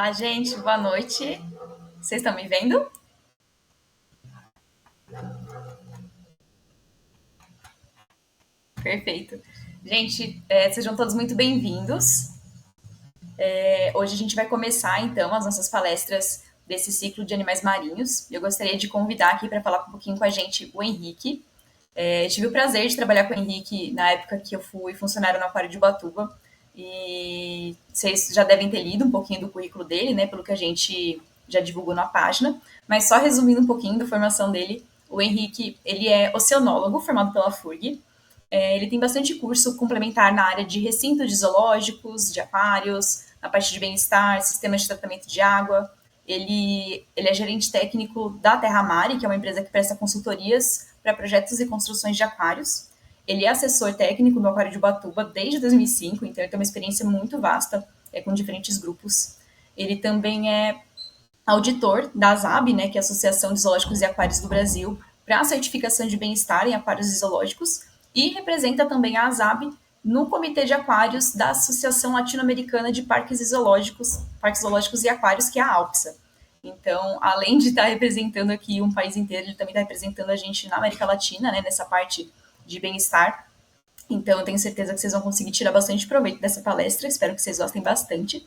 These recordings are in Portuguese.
Olá, gente, boa noite. Vocês estão me vendo? Perfeito. Gente, sejam todos muito bem-vindos. Hoje a gente vai começar, então, as nossas palestras desse ciclo de animais marinhos. Eu gostaria de convidar aqui para falar um pouquinho com a gente o Henrique. Tive o prazer de trabalhar com o Henrique na época que eu fui funcionário no Aquário de Ubatuba. E vocês já devem ter lido um pouquinho do currículo dele, né, pelo que a gente já divulgou na página. Mas só resumindo um pouquinho da formação dele, o Henrique, ele é oceanólogo formado pela FURG. Ele tem bastante curso complementar na área de recinto de zoológicos, de aquários, na parte de bem-estar, sistemas de tratamento de água. Ele é gerente técnico da Terra Mare, que é uma empresa que presta consultorias para projetos e construções de aquários. Ele é assessor técnico no Aquário de Ubatuba desde 2005, então ele tem uma experiência muito vasta com diferentes grupos. Ele também é auditor da ASAB, né, que é a Associação de Zoológicos e Aquários do Brasil, para a certificação de bem-estar em aquários e zoológicos, e representa também a ASAB no Comitê de Aquários da Associação Latino-Americana de Parques Zoológicos e Aquários, que é a ALPSA. Então, além de estar representando aqui um país inteiro, ele também está representando a gente na América Latina, né, nessa parte de bem-estar. Então, eu tenho certeza que vocês vão conseguir tirar bastante proveito dessa palestra. Espero que vocês gostem bastante.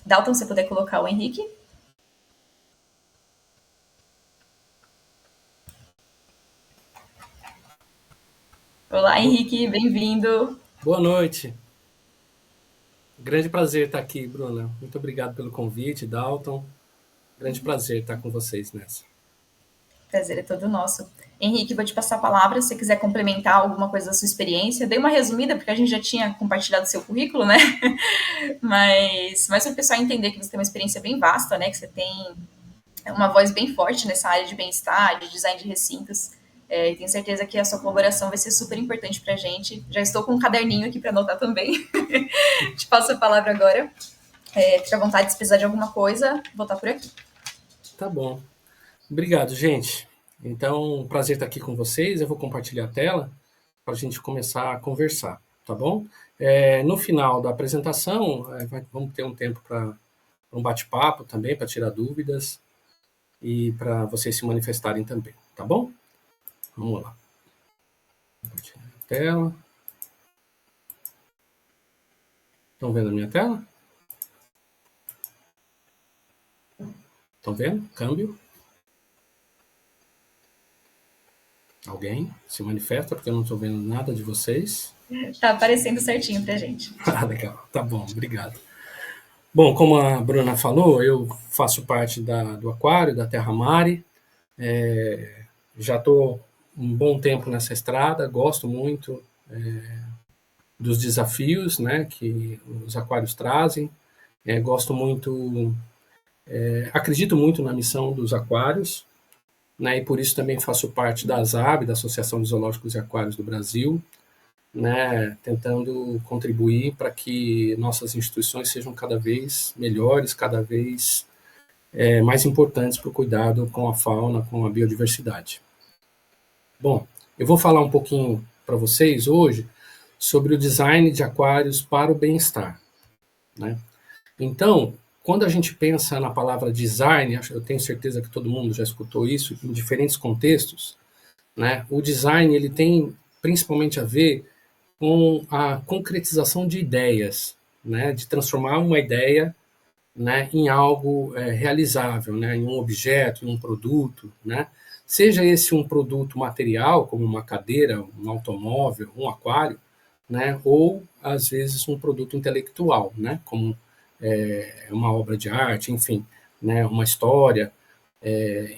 Dalton, se você puder colocar o Henrique. Olá, Henrique, bem-vindo. Boa noite. Grande prazer estar aqui, Bruna. Muito obrigado pelo convite, Dalton. Grande prazer estar com vocês nessa. Prazer é todo nosso. Henrique, vou te passar a palavra se você quiser complementar alguma coisa da sua experiência. Dei uma resumida, porque a gente já tinha compartilhado seu currículo, né? Mas para o pessoal entender que você tem uma experiência bem vasta, né? Que você tem uma voz bem forte nessa área de bem-estar, de design de recintos. E tenho certeza que a sua colaboração vai ser super importante para a gente. Já estou com um caderninho aqui para anotar também. Te passo a palavra agora. Fique à vontade, se precisar de alguma coisa, vou estar por aqui. Tá bom. Obrigado, gente. Então, prazer estar aqui com vocês. Eu vou compartilhar a tela para a gente começar a conversar, tá bom? No final da apresentação, vamos ter um tempo para um bate-papo também, para tirar dúvidas e para vocês se manifestarem também, tá bom? Vamos lá. Compartilhar a tela. Estão vendo a minha tela? Estão vendo? Câmbio. Alguém se manifesta, porque eu não estou vendo nada de vocês. Tá aparecendo certinho pra gente. Legal. Tá bom, obrigado. Bom, como a Bruna falou, eu faço parte do Aquário, da Terra Mare. Já estou um bom tempo nessa estrada, gosto muito dos desafios, né, que os aquários trazem. Gosto muito, acredito muito na missão dos aquários, né, e por isso também faço parte da ASAB, da Associação de Zoológicos e Aquários do Brasil, né, tentando contribuir para que nossas instituições sejam cada vez melhores, cada vez mais importantes para o cuidado com a fauna, com a biodiversidade. Bom, eu vou falar um pouquinho para vocês hoje sobre o design de aquários para o bem-estar, né? Então, quando a gente pensa na palavra design, eu tenho certeza que todo mundo já escutou isso em diferentes contextos, né? O design ele tem principalmente a ver com a concretização de ideias, né? De transformar uma ideia, né, em algo realizável, né? Em um objeto, em um produto, né? Seja esse um produto material, como uma cadeira, um automóvel, um aquário, né? Ou às vezes um produto intelectual, né? Como uma obra de arte, enfim, né? Uma história.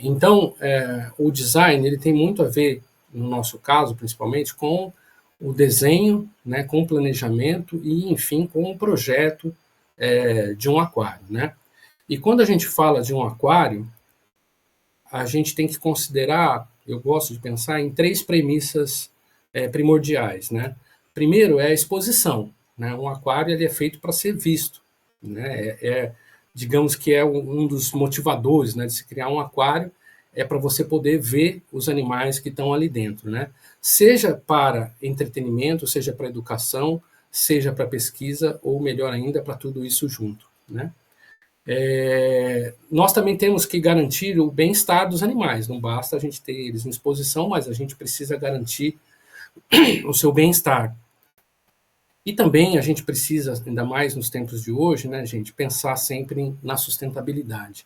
Então, o design ele tem muito a ver, no nosso caso, principalmente, com o desenho, né? Com o planejamento e, enfim, com o projeto de um aquário, né? E quando a gente fala de um aquário, a gente tem que considerar, eu gosto de pensar em três premissas primordiais, né? Primeiro é a exposição, né? Um aquário ele é feito para ser visto, né? Digamos que é um dos motivadores, né, de se criar um aquário, é para você poder ver os animais que estão ali dentro, né? Seja para entretenimento, seja para educação, seja para pesquisa, ou melhor ainda, para tudo isso junto, né? Nós também temos que garantir o bem-estar dos animais, não basta a gente ter eles em exposição, mas a gente precisa garantir o seu bem-estar. E também a gente precisa, ainda mais nos tempos de hoje, né, gente, pensar sempre na sustentabilidade.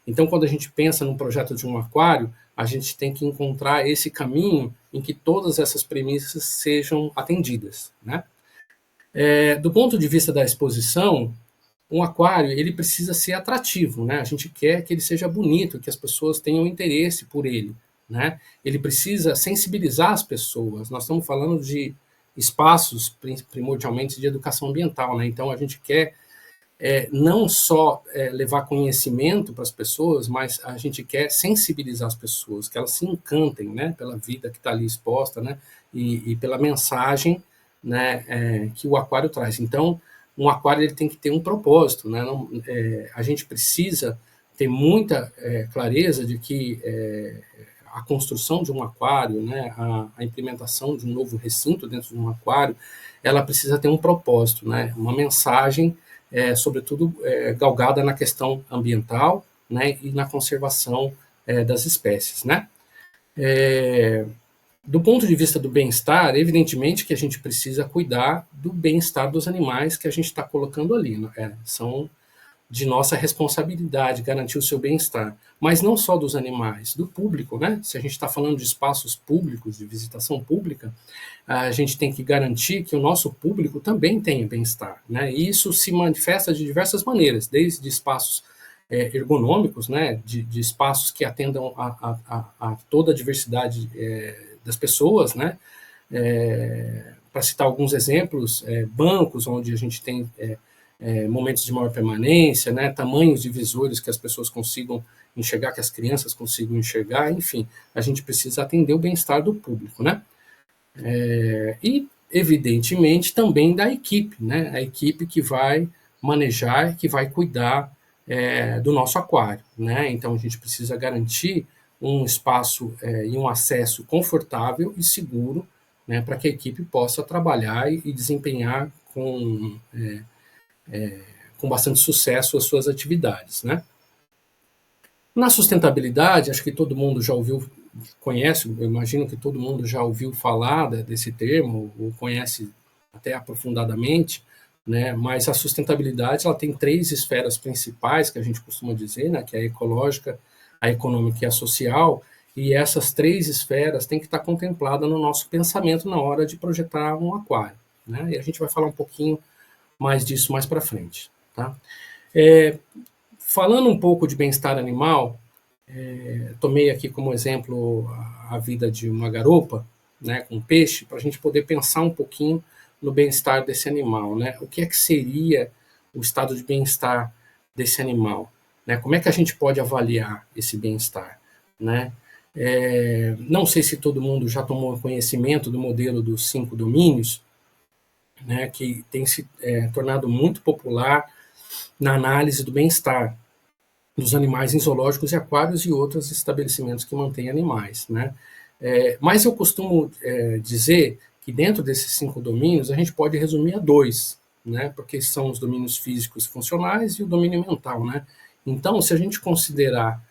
Então, quando a gente pensa num projeto de um aquário, a gente tem que encontrar esse caminho em que todas essas premissas sejam atendidas, né? Do ponto de vista da exposição, um aquário ele precisa ser atrativo, né? A gente quer que ele seja bonito, que as pessoas tenham interesse por ele, né? Ele precisa sensibilizar as pessoas. Nós estamos falando de espaços primordialmente de educação ambiental, né? Então a gente quer não só levar conhecimento para as pessoas, mas a gente quer sensibilizar as pessoas, que elas se encantem, né? Pela vida que está ali exposta, né? E pela mensagem, né? Que o aquário traz. Então um aquário ele tem que ter um propósito, né? Não, a gente precisa ter muita clareza de que a construção de um aquário, né, a implementação de um novo recinto dentro de um aquário, ela precisa ter um propósito, né, uma mensagem, sobretudo galgada na questão ambiental, né, e na conservação das espécies, né. Do ponto de vista do bem-estar, evidentemente que a gente precisa cuidar do bem-estar dos animais que a gente está colocando ali. Né? São de nossa responsabilidade garantir o seu bem-estar. Mas não só dos animais, do público. Né? Se a gente está falando de espaços públicos, de visitação pública, a gente tem que garantir que o nosso público também tenha bem-estar. Né? E isso se manifesta de diversas maneiras, desde espaços ergonômicos, né? de espaços que atendam a toda a diversidade das pessoas, né? Para citar alguns exemplos, bancos onde a gente tem momentos de maior permanência, né? Tamanhos de visores que as pessoas consigam enxergar, que as crianças consigam enxergar, enfim, a gente precisa atender o bem-estar do público, né? E, evidentemente, também da equipe, né? A equipe que vai manejar, que vai cuidar do nosso aquário, né? Então, a gente precisa garantir um espaço e um acesso confortável e seguro, né, para que a equipe possa trabalhar e desempenhar com bastante sucesso as suas atividades. Né? Na sustentabilidade, acho que todo mundo já ouviu, conhece, eu imagino que todo mundo já ouviu falar desse termo, ou conhece até aprofundadamente, né? Mas a sustentabilidade ela tem 3 esferas principais que a gente costuma dizer, né? Que é a ecológica, a econômica e a social, e essas 3 esferas têm que estar contempladas no nosso pensamento na hora de projetar um aquário. Né? E a gente vai falar um pouquinho mais disso mais para frente. Tá? Falando um pouco de bem-estar animal, tomei aqui como exemplo a vida de uma garopa, né, com peixe, para a gente poder pensar um pouquinho no bem-estar desse animal. Né? O que é que seria o estado de bem-estar desse animal? Né? Como é que a gente pode avaliar esse bem-estar? Né? Não sei se todo mundo já tomou conhecimento do modelo dos 5 domínios, né, que tem se tornado muito popular na análise do bem-estar dos animais em zoológicos e aquários e outros estabelecimentos que mantêm animais. Né? Mas eu costumo dizer que dentro desses 5 domínios a gente pode resumir a 2, né, porque são os domínios físicos e funcionais e o domínio mental. Né? Então, se a gente considerar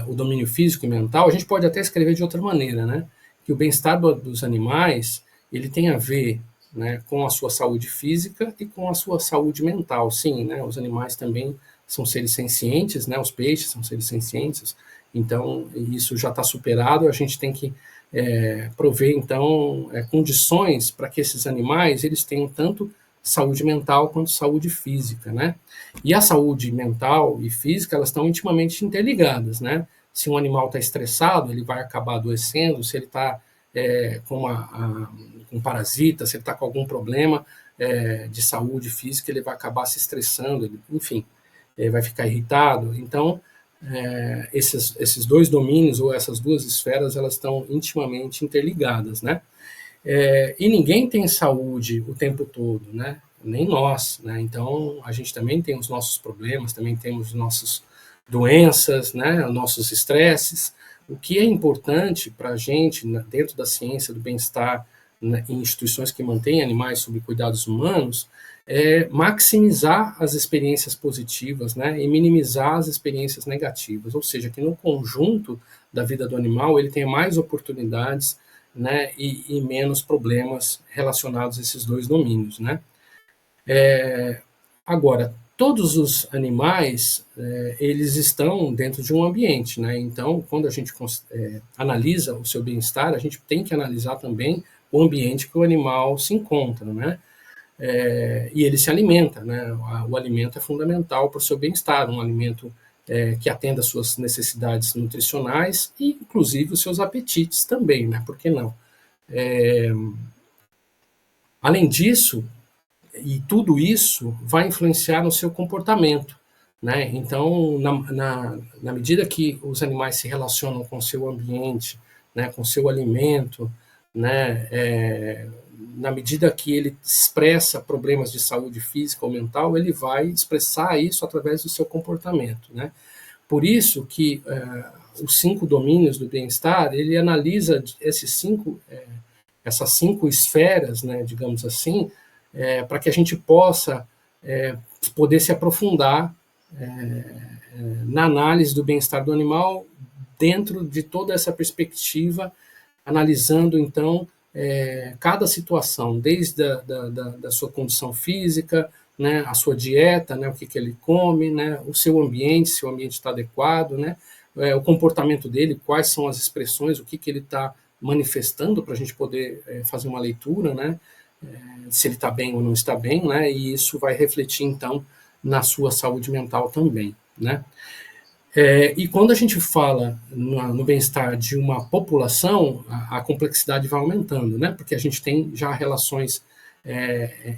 o domínio físico e mental, a gente pode até escrever de outra maneira, né? Que o bem-estar dos animais ele tem a ver, né, com a sua saúde física e com a sua saúde mental. Sim, né? Os animais também são seres sencientes, né? Os peixes são seres sencientes. Então isso já está superado. A gente tem que prover então condições para que esses animais eles tenham tanto saúde mental quanto saúde física, né? E a saúde mental e física, elas estão intimamente interligadas, né? Se um animal está estressado, ele vai acabar adoecendo, se ele está com um parasita, se ele está com algum problema de saúde física, ele vai acabar se estressando, enfim, vai ficar irritado. Então, esses 2 domínios ou essas 2 esferas, elas estão intimamente interligadas, né? E ninguém tem saúde o tempo todo, né? Nem nós, né? Então a gente também tem os nossos problemas, também temos nossas doenças, né? Nossos estresses. O que é importante para a gente, dentro da ciência do bem-estar, né, em instituições que mantêm animais sob cuidados humanos, é maximizar as experiências positivas, né, e minimizar as experiências negativas, ou seja, que no conjunto da vida do animal ele tenha mais oportunidades, né, e menos problemas relacionados a esses dois domínios, né. Agora, todos os animais, eles estão dentro de um ambiente, né? Então, quando a gente analisa o seu bem-estar, a gente tem que analisar também o ambiente que o animal se encontra, né? E ele se alimenta, né? O alimento é fundamental para o seu bem-estar, um alimento que atenda às suas necessidades nutricionais e, inclusive, os seus apetites também, né? Por que não? Além disso, e tudo isso vai influenciar no seu comportamento, né? Então, na medida que os animais se relacionam com o seu ambiente, né, com o seu alimento, né, na medida que ele expressa problemas de saúde física ou mental, ele vai expressar isso através do seu comportamento, né? Por isso que os 5 domínios do bem-estar, ele analisa essas 5 esferas, né, digamos assim, para que a gente possa poder se aprofundar na análise do bem-estar do animal dentro de toda essa perspectiva, analisando, então, cada situação, desde da sua condição física, né, a sua dieta, né, o que ele come, né, o seu ambiente, se o ambiente está adequado, né, o comportamento dele, quais são as expressões, o que ele está manifestando para a gente poder fazer uma leitura, né, se ele está bem ou não está bem, né, e isso vai refletir, então, na sua saúde mental também, né. E quando a gente fala no bem-estar de uma população, a complexidade vai aumentando, né, porque a gente tem já relações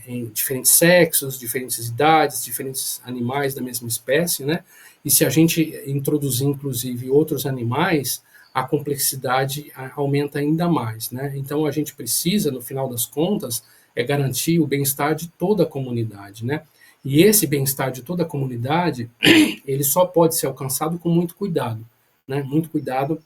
em diferentes sexos, diferentes idades, diferentes animais da mesma espécie, né, e se a gente introduzir, inclusive, outros animais, a complexidade aumenta ainda mais, né. Então a gente precisa, no final das contas, garantir o bem-estar de toda a comunidade, né. E esse bem-estar de toda a comunidade, ele só pode ser alcançado com muito cuidado, né? Muito cuidado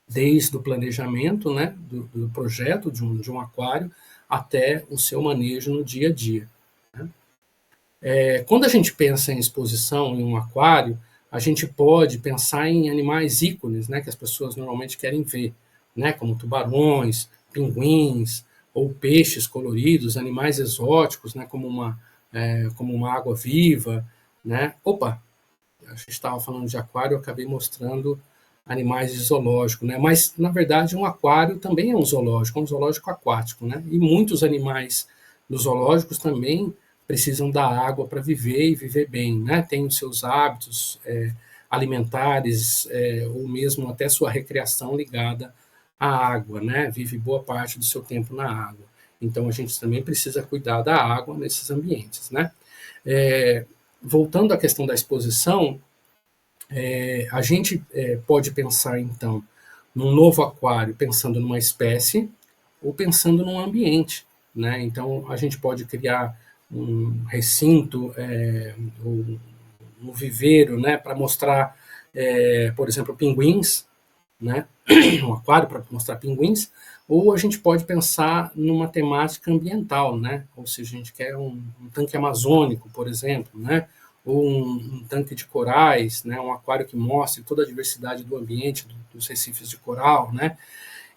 desde o planejamento, né, do projeto de um aquário até o seu manejo no dia a dia, né? Quando a gente pensa em exposição em um aquário, a gente pode pensar em animais ícones, né, que as pessoas normalmente querem ver, né, como tubarões, pinguins ou peixes coloridos, animais exóticos, né, como uma água viva, né? Opa, a gente estava falando de aquário, eu acabei mostrando animais de zoológico, né? Mas na verdade um aquário também é um zoológico aquático, né? E muitos animais dos zoológicos também precisam da água para viver e viver bem, né? Tem os seus hábitos alimentares ou mesmo até sua recreação ligada à água, né? Vive boa parte do seu tempo na água. Então a gente também precisa cuidar da água nesses ambientes, né? Voltando à questão da exposição, a gente pode pensar, então, num novo aquário pensando numa espécie ou pensando num ambiente, né? Então, a gente pode criar um recinto, um viveiro, né, para mostrar, por exemplo, pinguins, né? Um aquário para mostrar pinguins, ou a gente pode pensar numa temática ambiental, né? Ou seja, a gente quer um tanque amazônico, por exemplo, né? Ou um tanque de corais, né? Um aquário que mostre toda a diversidade do ambiente, dos recifes de coral, né?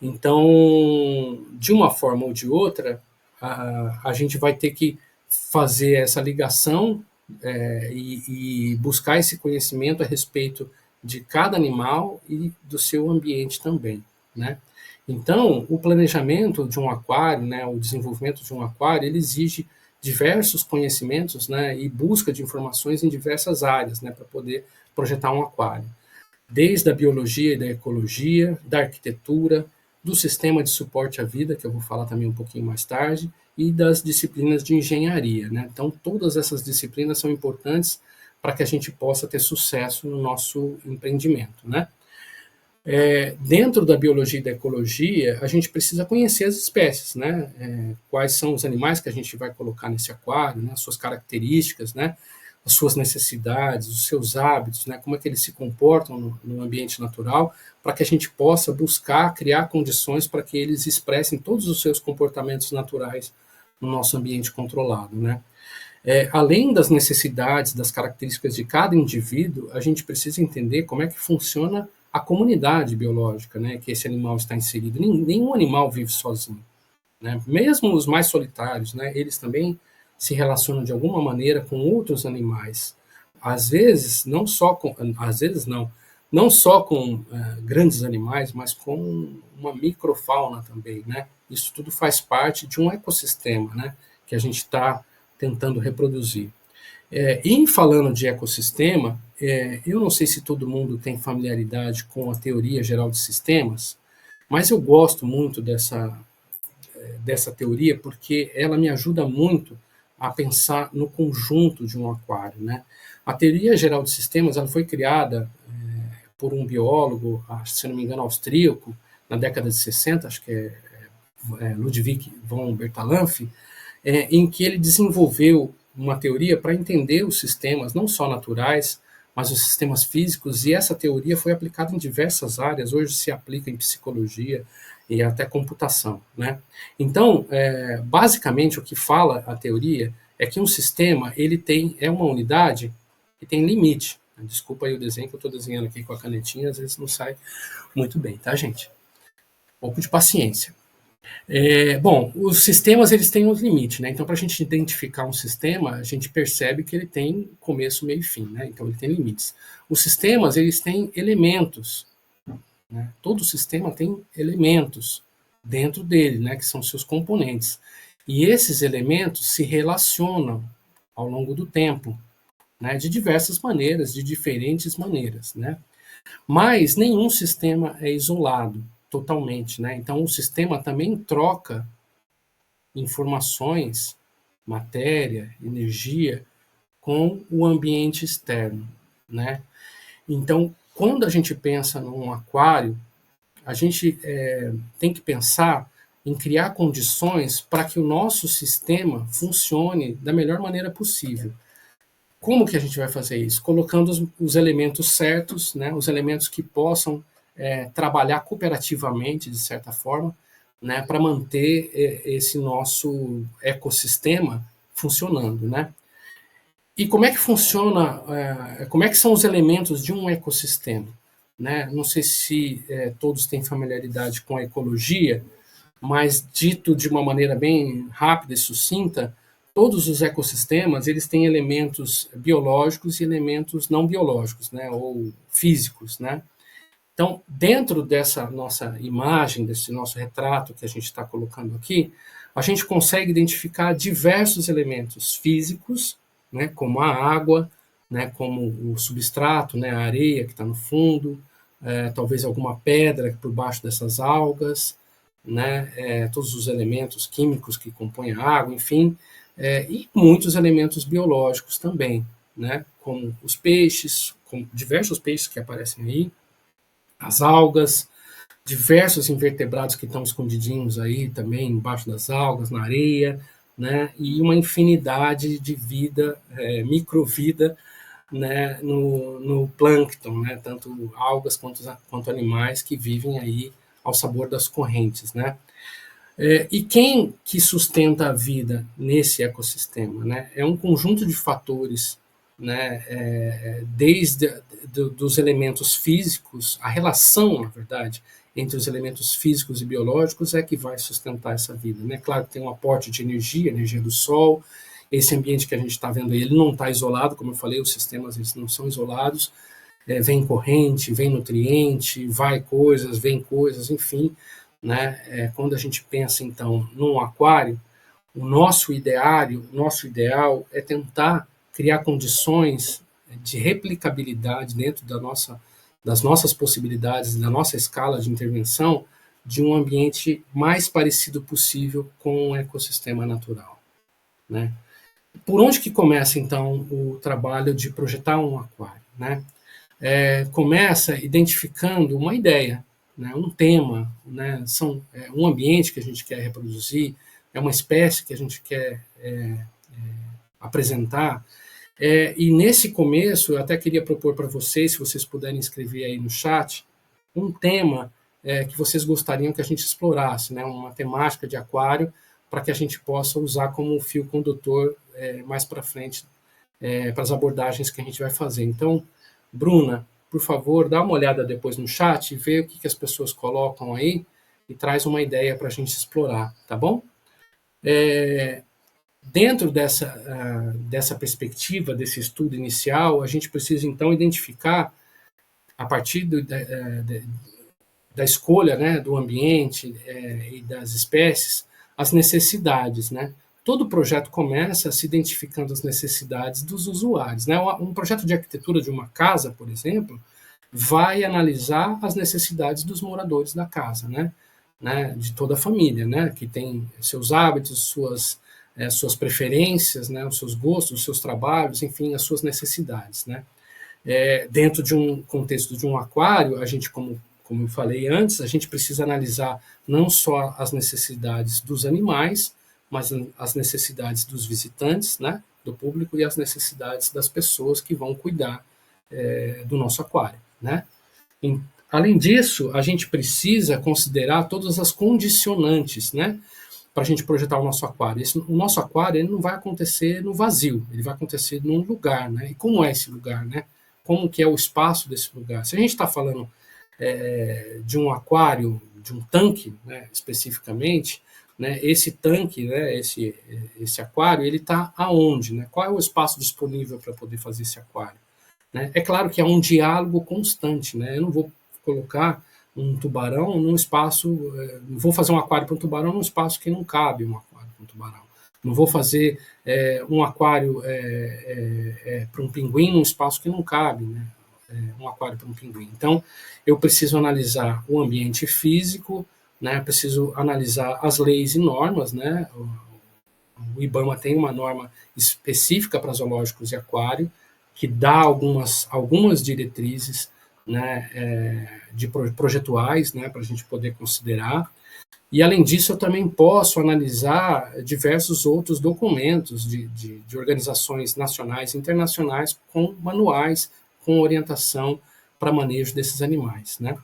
Então, de uma forma ou de outra, a gente vai ter que fazer essa ligação e buscar esse conhecimento a respeito de cada animal e do seu ambiente também, né? Então, o planejamento de um aquário, né, o desenvolvimento de um aquário, ele exige diversos conhecimentos, né, e busca de informações em diversas áreas, né, para poder projetar um aquário. Desde a biologia e da ecologia, da arquitetura, do sistema de suporte à vida, que eu vou falar também um pouquinho mais tarde, e das disciplinas de engenharia, né? Então, todas essas disciplinas são importantes para que a gente possa ter sucesso no nosso empreendimento, né? Dentro da biologia e da ecologia, a gente precisa conhecer as espécies, né? Quais são os animais que a gente vai colocar nesse aquário, né? As suas características, né? As suas necessidades, os seus hábitos, né? Como é que eles se comportam no ambiente natural, para que a gente possa buscar criar condições para que eles expressem todos os seus comportamentos naturais no nosso ambiente controlado, né? Além das necessidades, das características de cada indivíduo, a gente precisa entender como é que funciona a comunidade biológica, né, que esse animal está inserido. Nenhum animal vive sozinho, né? Mesmo os mais solitários, né, eles também se relacionam de alguma maneira com outros animais. Às vezes, às vezes não só com grandes animais, mas com uma microfauna também, né? Isso tudo faz parte de um ecossistema, né, que a gente está tentando reproduzir. Em falando de ecossistema, eu não sei se todo mundo tem familiaridade com a teoria geral de sistemas, mas eu gosto muito dessa teoria porque ela me ajuda muito a pensar no conjunto de um aquário, né? A teoria geral de sistemas ela foi criada por um biólogo, se não me engano, austríaco, na década de 60, acho que Ludwig von Bertalanffy, em que ele desenvolveu uma teoria para entender os sistemas, não só naturais, mas os sistemas físicos, e essa teoria foi aplicada em diversas áreas, hoje se aplica em psicologia e até computação, né? Então, basicamente, o que fala a teoria é que um sistema é uma unidade que tem limite. Desculpa aí o desenho que eu estou desenhando aqui com a canetinha, às vezes não sai muito bem, tá, gente? Um pouco de paciência. Bom, os sistemas eles têm um limite, né? Então, para a gente identificar um sistema, a gente percebe que ele tem começo, meio e fim, né? Então, ele tem limites. Os sistemas eles têm elementos, né? Todo sistema tem elementos dentro dele, né? Que são seus componentes. E esses elementos se relacionam ao longo do tempo, né? De diversas maneiras, de diferentes maneiras, né? Mas nenhum sistema é isolado totalmente, né? Então, o sistema também troca informações, matéria, energia com o ambiente externo, né? Então, quando a gente pensa num aquário, a gente tem que pensar em criar condições para que o nosso sistema funcione da melhor maneira possível. Como que a gente vai fazer isso? Colocando os elementos certos, né? Os elementos que possam trabalhar cooperativamente, de certa forma, né? Para manter esse nosso ecossistema funcionando, né? E como é que funciona, como é que são os elementos de um ecossistema? Né? Não sei se todos têm familiaridade com a ecologia, mas dito de uma maneira bem rápida e sucinta, todos os ecossistemas eles têm elementos biológicos e elementos não biológicos, né, ou físicos, né? Então, dentro dessa nossa imagem, desse nosso retrato que a gente está colocando aqui, a gente consegue identificar diversos elementos físicos, né, como a água, né, como o substrato, né, a areia que está no fundo, talvez alguma pedra por baixo dessas algas, né, todos os elementos químicos que compõem a água, enfim, e muitos elementos biológicos também, né, como os peixes, como diversos peixes que aparecem aí, as algas, diversos invertebrados que estão escondidinhos aí também embaixo das algas, na areia, né, e uma infinidade de vida, microvida, né, no plâncton, né, tanto algas quanto animais que vivem aí ao sabor das correntes, né. E quem que sustenta a vida nesse ecossistema, né? É um conjunto de fatores, né? Desde dos elementos físicos, a relação, na verdade, entre os elementos físicos e biológicos é que vai sustentar essa vida, né? Claro que tem um aporte de energia, energia do sol. Esse ambiente que a gente está vendo aí, ele não está isolado, como eu falei, os sistemas eles não são isolados. Vem corrente, vem nutriente, vai coisas, vem coisas, enfim, né? Quando a gente pensa então num aquário, o nosso ideal é tentar criar condições de replicabilidade dentro das nossas possibilidades, da nossa escala de intervenção, de um ambiente mais parecido possível com um ecossistema natural, né? Por onde que começa então o trabalho de projetar um aquário, né? Começa identificando uma ideia, né, um tema, né, um ambiente que a gente quer reproduzir, é uma espécie que a gente quer apresentar. E nesse começo, eu até queria propor para vocês, se vocês puderem escrever aí no chat, um tema que vocês gostariam que a gente explorasse, né, uma temática de aquário, para que a gente possa usar como fio condutor mais para frente para as abordagens que a gente vai fazer. Então, Bruna, por favor, dá uma olhada depois no chat e vê o que as pessoas colocam aí e traz uma ideia para a gente explorar, tá bom? Dentro dessa perspectiva, desse estudo inicial, a gente precisa, então, identificar, a partir da escolha, né, do ambiente e das espécies, as necessidades, né? Todo projeto começa se identificando as necessidades dos usuários, né? Um projeto de arquitetura de uma casa, por exemplo, vai analisar as necessidades dos moradores da casa, né? De toda a família, né? Que tem seus hábitos, suas preferências, né? Os seus gostos, os seus trabalhos, enfim, as suas necessidades, né? Dentro de um contexto de um aquário, a gente, como eu falei antes, a gente precisa analisar não só as necessidades dos animais, mas as necessidades dos visitantes, né, do público, e as necessidades das pessoas que vão cuidar do nosso aquário, né? Além disso, a gente precisa considerar todas as condicionantes, né, para a gente projetar o nosso aquário. O nosso aquário ele não vai acontecer no vazio, ele vai acontecer num lugar, né? E como é esse lugar, né? Como que é o espaço desse lugar? Se a gente está falando de um aquário, de um tanque, né, especificamente, né, esse tanque, né, esse aquário, ele está aonde? Né? Qual é o espaço disponível para poder fazer esse aquário? Né? É claro que é um diálogo constante. Né? Eu não vou colocar um tubarão num espaço, não vou fazer um aquário para um tubarão num espaço que não cabe um aquário para um tubarão. Não vou fazer um aquário para um pinguim num espaço que não cabe, né? Um aquário para um pinguim. Então, eu preciso analisar o ambiente físico, né? Preciso analisar as leis e normas, né? O IBAMA tem uma norma específica para zoológicos e aquário, que dá algumas diretrizes, né, projetuais, né, para a gente poder considerar. E, além disso, eu também posso analisar diversos outros documentos de organizações nacionais e internacionais com manuais, com orientação para manejo desses animais, né?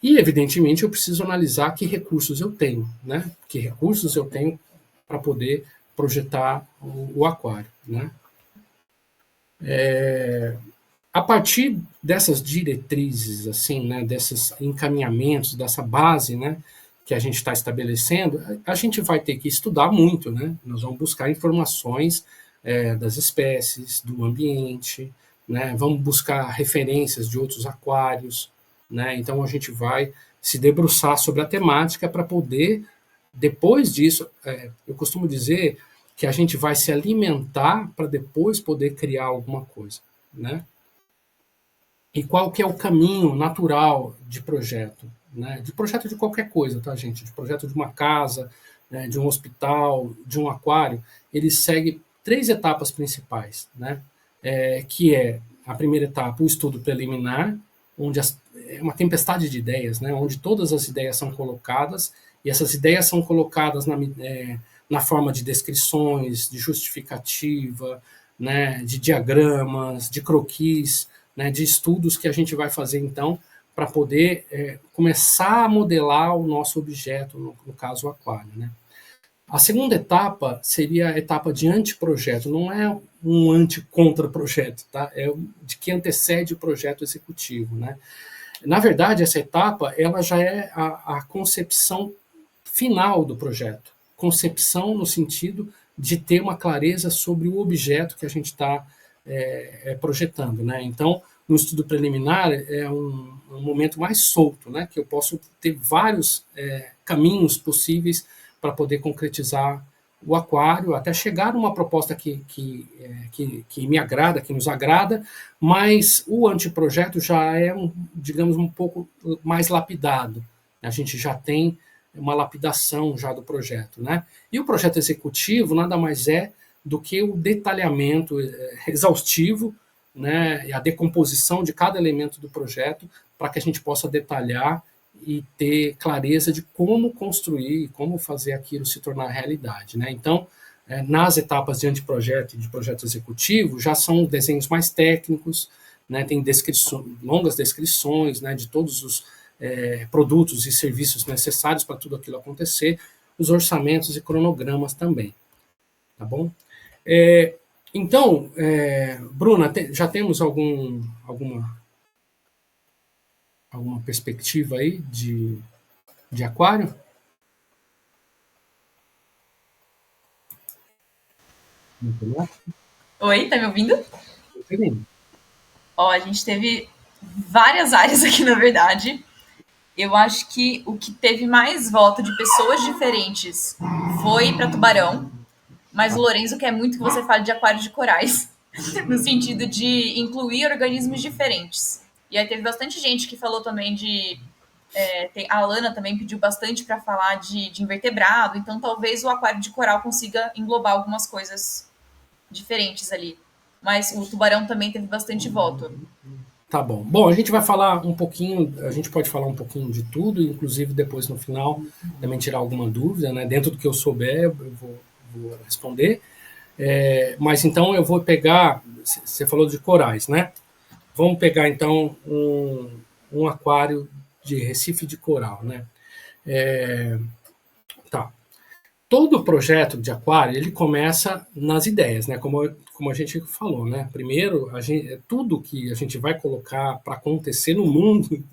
E, evidentemente, eu preciso analisar que recursos eu tenho, né? Que recursos eu tenho para poder projetar o aquário, né? A partir dessas diretrizes, assim, né, desses encaminhamentos, dessa base, né, que a gente está estabelecendo, a gente vai ter que estudar muito, né? Nós vamos buscar informações das espécies, do ambiente, né? Vamos buscar referências de outros aquários, né? Então a gente vai se debruçar sobre a temática para poder, depois disso, eu costumo dizer que a gente vai se alimentar para depois poder criar alguma coisa, né? E qual que é o caminho natural de projeto? Né? De projeto de qualquer coisa, tá, gente? De projeto de uma casa, né, de um hospital, de um aquário, ele segue 3 etapas principais, né? Que é a primeira etapa, o estudo preliminar, onde é uma tempestade de ideias, né? Onde todas as ideias são colocadas, e essas ideias são colocadas na forma de descrições, de justificativa, né, de diagramas, de croquis, né, de estudos que a gente vai fazer, então, para poder começar a modelar o nosso objeto, no caso o aquário, né? A segunda etapa seria a etapa de anteprojeto, não é um anti-contra-projeto, tá? É de que antecede o projeto executivo, né? Na verdade, essa etapa ela já é a concepção final do projeto. Concepção no sentido de ter uma clareza sobre o objeto que a gente está projetando, né? Então, no estudo preliminar é um momento mais solto, né? Que eu posso ter vários caminhos possíveis para poder concretizar o aquário, até chegar numa proposta que me agrada, que nos agrada, mas o anteprojeto já é, digamos, um pouco mais lapidado. A gente já tem uma lapidação já do projeto, né? E o projeto executivo nada mais é do que o detalhamento exaustivo, né, a decomposição de cada elemento do projeto para que a gente possa detalhar e ter clareza de como construir, como fazer aquilo se tornar realidade, né? Então, nas etapas de anteprojeto e de projeto executivo, já são desenhos mais técnicos, né? Tem longas descrições, né, de todos os produtos e serviços necessários para tudo aquilo acontecer, os orçamentos e cronogramas também, tá bom? Então, Bruna, já temos alguma perspectiva aí de aquário? Muito bem. Oi, tá me ouvindo? Entendendo. Ó, a gente teve várias áreas aqui, na verdade. Eu acho que o que teve mais voto de pessoas diferentes foi para Tubarão, mas o Tá. Lorenzo quer muito que você fale de aquário de corais, no sentido de incluir organismos diferentes. E aí teve bastante gente que falou também de. A Alana também pediu bastante para falar de invertebrado, então talvez o aquário de coral consiga englobar algumas coisas diferentes ali. Mas o tubarão também teve bastante voto. Tá bom. Bom, a gente vai falar um pouquinho, a gente pode falar um pouquinho de tudo, inclusive depois no final também tirar alguma dúvida, né? Dentro do que eu souber, eu vou responder. Mas então eu vou pegar, você falou de corais, né? Vamos pegar então um aquário de recife de coral, né? Tá. Todo projeto de aquário ele começa nas ideias, né? Como a gente falou, né? Primeiro, tudo que a gente vai colocar para acontecer no mundo,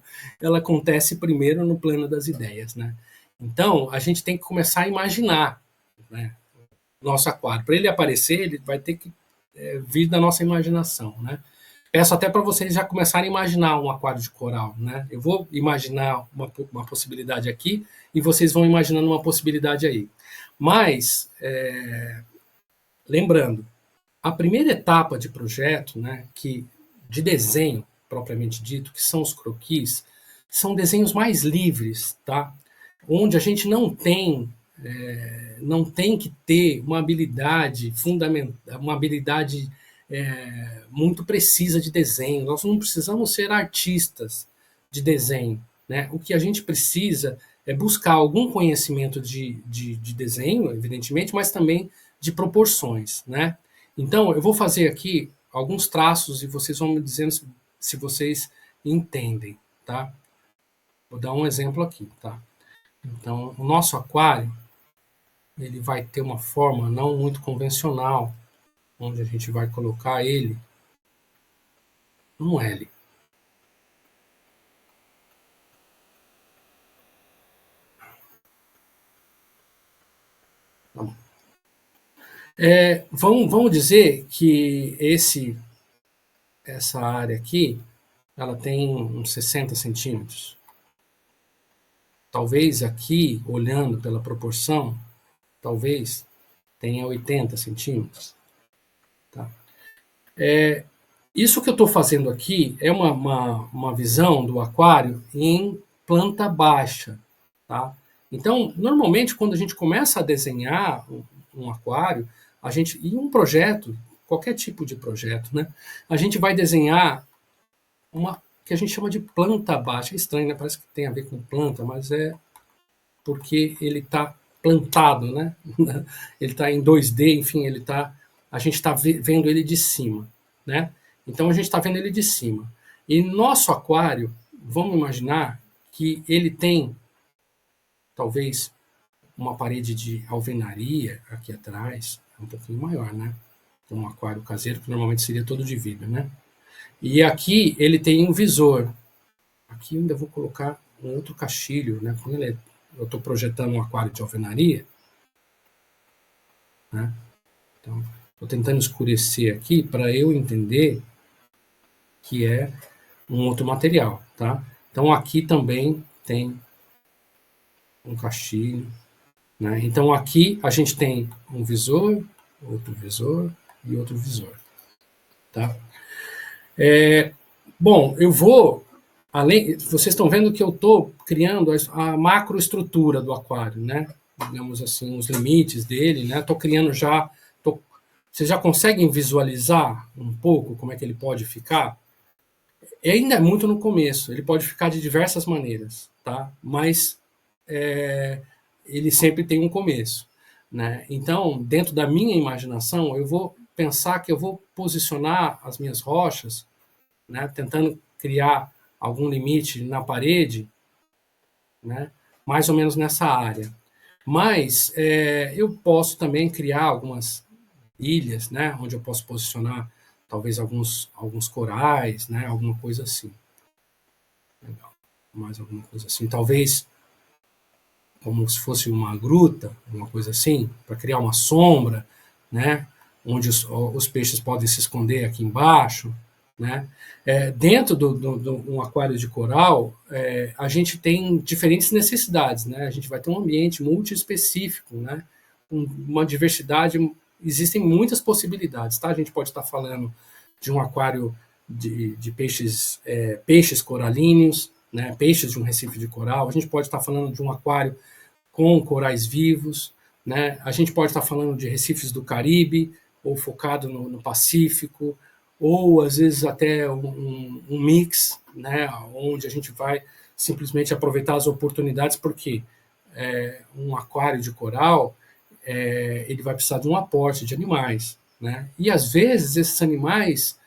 ela acontece primeiro no plano das ideias, né? Então, a gente tem que começar a imaginar, né? Nosso aquário. Para ele aparecer, ele vai ter que vir da nossa imaginação, né? Peço até para vocês já começarem a imaginar um aquário de coral, né? Eu vou imaginar uma possibilidade aqui e vocês vão imaginando uma possibilidade aí. Mas, lembrando, a primeira etapa de projeto, né, de desenho propriamente dito, que são os croquis, são desenhos mais livres, tá? Onde a gente não tem que ter uma habilidade fundamental, uma habilidade muito precisa de desenho. Nós não precisamos ser artistas de desenho, né? O que a gente precisa é buscar algum conhecimento de desenho, evidentemente, mas também de proporções, né? Então, eu vou fazer aqui alguns traços e vocês vão me dizendo se vocês entendem, tá? Vou dar um exemplo aqui, tá? Então, o nosso aquário, ele vai ter uma forma não muito convencional, onde a gente vai colocar ele num L. Tá bom. Vamos dizer que essa área aqui, ela tem uns 60 centímetros. Talvez aqui, olhando pela proporção, talvez tenha 80 centímetros. Tá? Isso que eu estou fazendo aqui é uma visão do aquário em planta baixa. Tá? Então, normalmente, quando a gente começa a desenhar um aquário, e um projeto, qualquer tipo de projeto, né, a gente vai desenhar uma que a gente chama de planta baixa. É estranho, né? Parece que tem a ver com planta, mas é porque ele está plantado, né? Ele está em 2D, enfim, a gente está vendo ele de cima, né? Então a gente está vendo ele de cima. E nosso aquário, vamos imaginar que ele tem talvez uma parede de alvenaria aqui atrás, um pouquinho maior, né? Um aquário caseiro que normalmente seria todo de vidro, né? E aqui ele tem um visor. Aqui eu ainda vou colocar um outro caixilho, né? Eu estou projetando um aquário de alvenaria, né? Então, estou tentando escurecer aqui para eu entender que é um outro material, tá? Então aqui também tem um caixilho, né? Então aqui a gente tem um visor e outro visor, tá? Bom, vocês estão vendo que eu estou criando a macroestrutura do aquário, né? Digamos assim, os limites dele, né? Estou criando já. Vocês já conseguem visualizar um pouco como é que ele pode ficar? E ainda é muito no começo, ele pode ficar de diversas maneiras, tá? Mas ele sempre tem um começo, né? Então, dentro da minha imaginação, eu vou pensar que eu vou posicionar as minhas rochas, né, tentando criar algum limite na parede, né, mais ou menos nessa área. Mas eu posso também criar algumas ilhas, né, onde eu posso posicionar talvez alguns corais, né, alguma coisa assim. Legal. Mais alguma coisa assim. Talvez como se fosse uma gruta, uma coisa assim, para criar uma sombra, né, onde os peixes podem se esconder aqui embaixo, né. Dentro do um aquário de coral, a gente tem diferentes necessidades, né. A gente vai ter um ambiente multiespecífico, né, uma diversidade, existem muitas possibilidades, tá? A gente pode estar falando de um aquário de peixes, peixes coralíneos, né, peixes de um recife de coral. A gente pode estar falando de um aquário com corais vivos, né? A gente pode estar falando de recifes do Caribe, ou focado no Pacífico, ou às vezes até um mix, né? Onde a gente vai simplesmente aproveitar as oportunidades, porque um aquário de coral ele vai precisar de um aporte de animais, né? E às vezes esses animais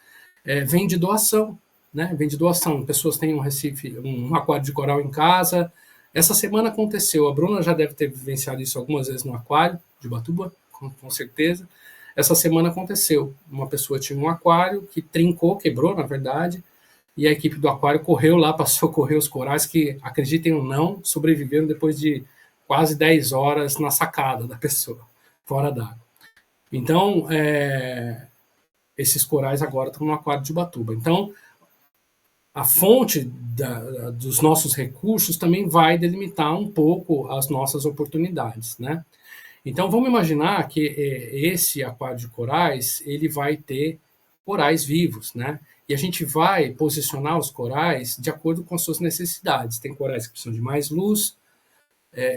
vêm de doação, né? Vem de doação. Pessoas têm um recife, um aquário de coral em casa. Essa semana aconteceu, a Bruna já deve ter vivenciado isso algumas vezes no aquário de Ubatuba, com certeza. Essa semana aconteceu, uma pessoa tinha um aquário que trincou, quebrou, na verdade, e a equipe do aquário correu lá para socorrer os corais que, acreditem ou não, sobreviveram depois de quase 10 horas na sacada da pessoa, fora d'água. Então, esses corais agora estão no aquário de Ubatuba. Então, a fonte dos nossos recursos também vai delimitar um pouco as nossas oportunidades, né? Então, vamos imaginar que esse aquário de corais, ele vai ter corais vivos, né? E a gente vai posicionar os corais de acordo com as suas necessidades. Tem corais que precisam de mais luz.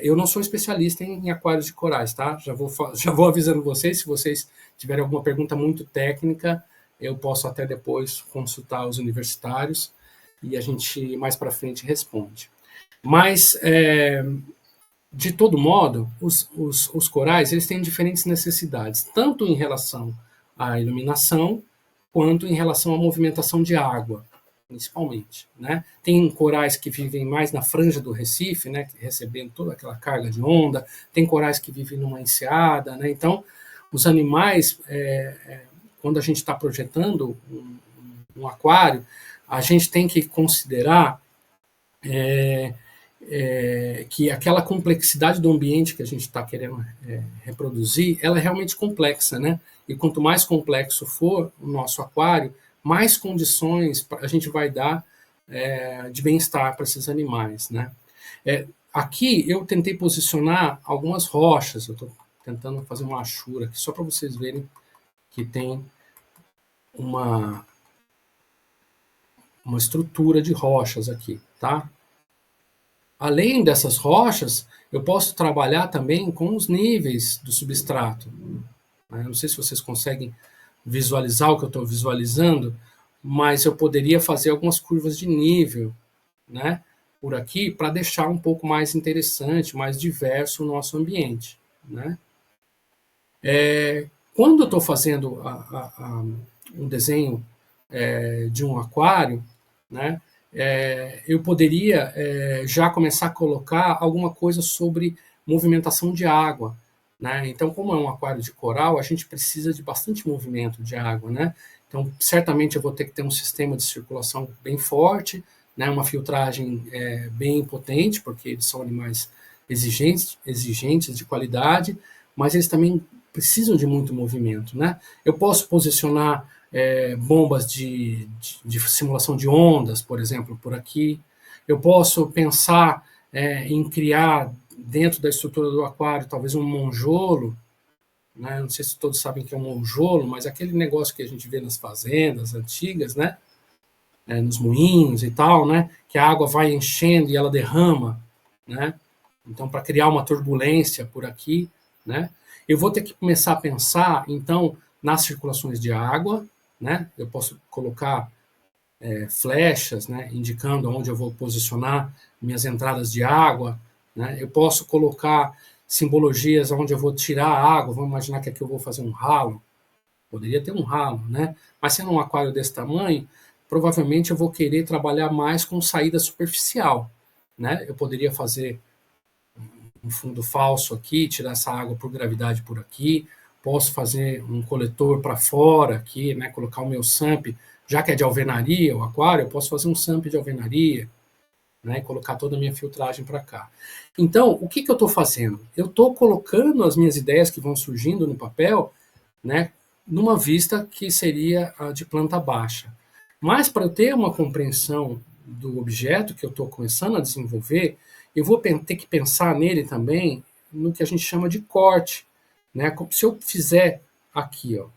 Eu não sou especialista em aquários de corais, tá? Já vou avisando vocês, se vocês tiverem alguma pergunta muito técnica, eu posso até depois consultar os universitários e a gente mais para frente responde. Mas, de todo modo, os corais eles têm diferentes necessidades, tanto em relação à iluminação, quanto em relação à movimentação de água, principalmente, né? Tem corais que vivem mais na franja do Recife, né, recebendo toda aquela carga de onda. Tem corais que vivem numa enseada, né? Então, os animais, quando a gente está projetando um aquário, a gente tem que considerar que aquela complexidade do ambiente que a gente está querendo reproduzir, ela é realmente complexa, né? E quanto mais complexo for o nosso aquário, mais condições a gente vai dar de bem-estar para esses animais, né? Aqui eu tentei posicionar algumas rochas, eu estou tentando fazer uma achura aqui, só para vocês verem que tem uma estrutura de rochas aqui, tá? Além dessas rochas, eu posso trabalhar também com os níveis do substrato. Eu não sei se vocês conseguem visualizar o que eu estou visualizando, mas eu poderia fazer algumas curvas de nível, né, por aqui, para deixar um pouco mais interessante, mais diverso o nosso ambiente, né? Quando eu estou fazendo um desenho de um aquário, né, eu poderia já começar a colocar alguma coisa sobre movimentação de água, né? Então, como é um aquário de coral, a gente precisa de bastante movimento de água, né? Então, certamente eu vou ter que ter um sistema de circulação bem forte, né? Uma filtragem bem potente, porque eles são animais exigentes de qualidade, mas eles também precisam de muito movimento, né? Eu posso posicionar bombas de simulação de ondas, por exemplo, por aqui. Eu posso pensar em criar, dentro da estrutura do aquário, talvez um monjolo, né? Não sei se todos sabem o que é um monjolo, mas aquele negócio que a gente vê nas fazendas antigas, né? Nos moinhos e tal, né? Que a água vai enchendo e ela derrama, né? Então, para criar uma turbulência por aqui, né? Eu vou ter que começar a pensar, então, nas circulações de água, né? Eu posso colocar flechas, né, indicando onde eu vou posicionar minhas entradas de água, né? Eu posso colocar simbologias onde eu vou tirar a água. Vamos imaginar que aqui eu vou fazer um ralo. Poderia ter um ralo, né? Mas sendo um aquário desse tamanho, provavelmente eu vou querer trabalhar mais com saída superficial, né? Eu poderia fazer um fundo falso aqui, tirar essa água por gravidade por aqui, posso fazer um coletor para fora aqui, né, colocar o meu SAMP, já que é de alvenaria, o aquário, eu posso fazer um SAMP de alvenaria, né, e colocar toda a minha filtragem para cá. Então, o que eu estou fazendo? Eu estou colocando as minhas ideias que vão surgindo no papel, né, numa vista que seria a de planta baixa. Mas para eu ter uma compreensão do objeto que eu estou começando a desenvolver, eu vou ter que pensar nele também no que a gente chama de corte, né? Se eu fizer aqui, ó,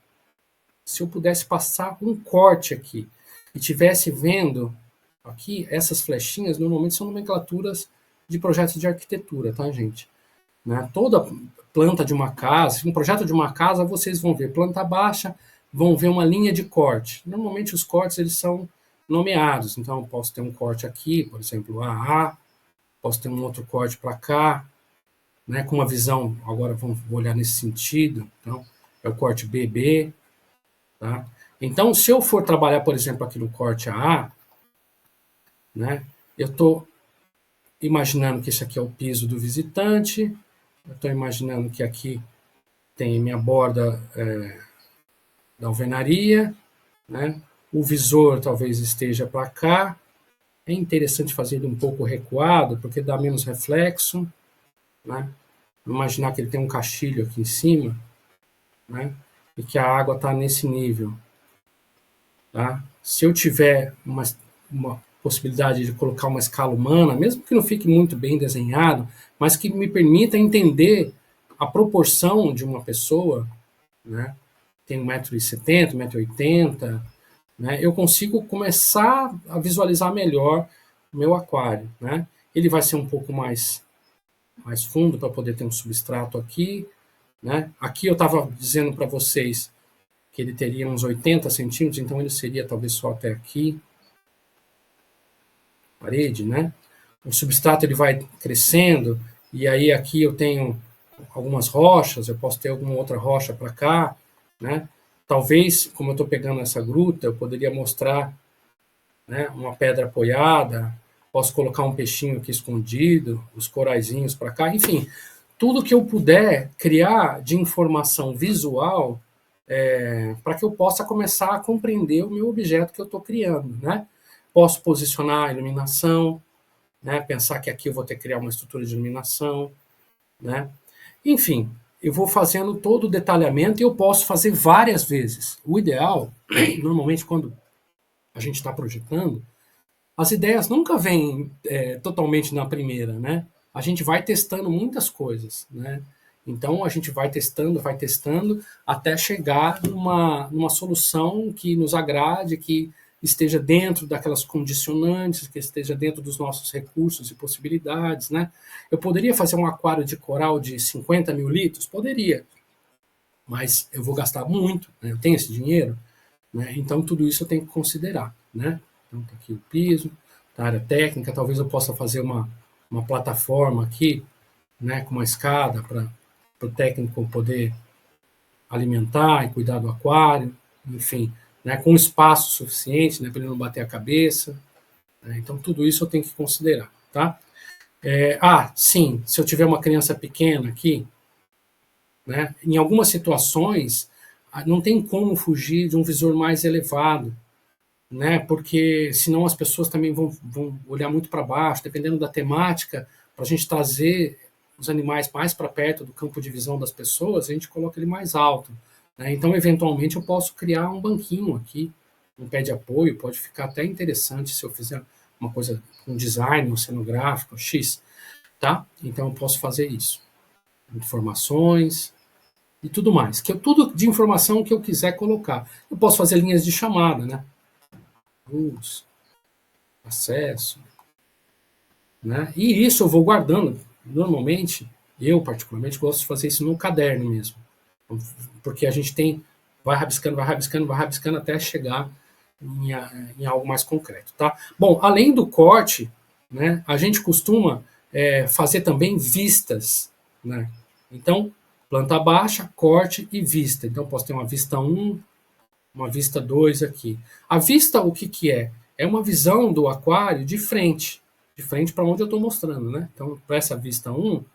se eu pudesse passar um corte aqui e tivesse vendo aqui, essas flechinhas normalmente são nomenclaturas de projetos de arquitetura, tá, gente? Né? Toda planta de uma casa, um projeto de uma casa, vocês vão ver planta baixa, vão ver uma linha de corte. Normalmente os cortes eles são nomeados, então eu posso ter um corte aqui, por exemplo, AA, posso ter um outro corte para cá, né, com uma visão, agora vamos olhar nesse sentido, então é o corte BB, tá? Então, se eu for trabalhar, por exemplo, aqui no corte AA, né, eu estou imaginando que esse aqui é o piso do visitante, eu estou imaginando que aqui tem minha borda da alvenaria, né? O visor talvez esteja para cá. É interessante fazer ele um pouco recuado, porque dá menos reflexo, né? Imaginar que ele tem um caixilho aqui em cima, né? E que a água está nesse nível. Tá? Se eu tiver uma possibilidade de colocar uma escala humana, mesmo que não fique muito bem desenhado, mas que me permita entender a proporção de uma pessoa, né? Tem 1,70 m, 1,80 m, né? Eu consigo começar a visualizar melhor o meu aquário, né? Ele vai ser um pouco mais fundo para poder ter um substrato aqui, né? Aqui eu estava dizendo para vocês que ele teria uns 80 centímetros, então ele seria talvez só até aqui, parede, né? O substrato ele vai crescendo, e aí aqui eu tenho algumas rochas, eu posso ter alguma outra rocha para cá, né? Talvez, como eu estou pegando essa gruta, eu poderia mostrar, né, uma pedra apoiada, posso colocar um peixinho aqui escondido, os coraizinhos para cá, enfim, tudo que eu puder criar de informação visual para que eu possa começar a compreender o meu objeto que eu estou criando, né? Posso posicionar a iluminação, né? Pensar que aqui eu vou ter que criar uma estrutura de iluminação, né? Enfim, eu vou fazendo todo o detalhamento e eu posso fazer várias vezes. O ideal, normalmente quando a gente está projetando, as ideias nunca vêm totalmente na primeira, né? A gente vai testando muitas coisas, né? Então a gente vai testando até chegar numa solução que nos agrade, que esteja dentro daquelas condicionantes, que esteja dentro dos nossos recursos e possibilidades, né? Eu poderia fazer um aquário de coral de 50 mil litros? Poderia, mas eu vou gastar muito, né? Eu tenho esse dinheiro, né? Então tudo isso eu tenho que considerar, né? Então tá aqui o piso, tá a área técnica, talvez eu possa fazer uma plataforma aqui, né, com uma escada para o técnico poder alimentar e cuidar do aquário, enfim, né, com espaço suficiente, né, para ele não bater a cabeça, né? Então tudo isso eu tenho que considerar, tá? Sim, se eu tiver uma criança pequena aqui, né, em algumas situações não tem como fugir de um visor mais elevado, né? Porque senão as pessoas também vão olhar muito para baixo, dependendo da temática, para a gente trazer os animais mais para perto do campo de visão das pessoas, a gente coloca ele mais alto, né? Então, eventualmente, eu posso criar um banquinho aqui, um pé de apoio, pode ficar até interessante se eu fizer uma coisa, um design, um cenográfico, X, tá? Então, eu posso fazer isso. Informações e tudo mais. Tudo de informação que eu quiser colocar. Eu posso fazer linhas de chamada, né? Luz, acesso, né? E isso eu vou guardando. Normalmente, eu particularmente gosto de fazer isso no caderno mesmo, porque a gente vai rabiscando até chegar em algo mais concreto, tá? Bom, além do corte, né, a gente costuma fazer também vistas, né? Então, planta baixa, corte e vista. Então, posso ter uma vista 1, uma vista 2 aqui. A vista, o que que é? É uma visão do aquário de frente para onde eu estou mostrando, né? Então, para essa vista 1, o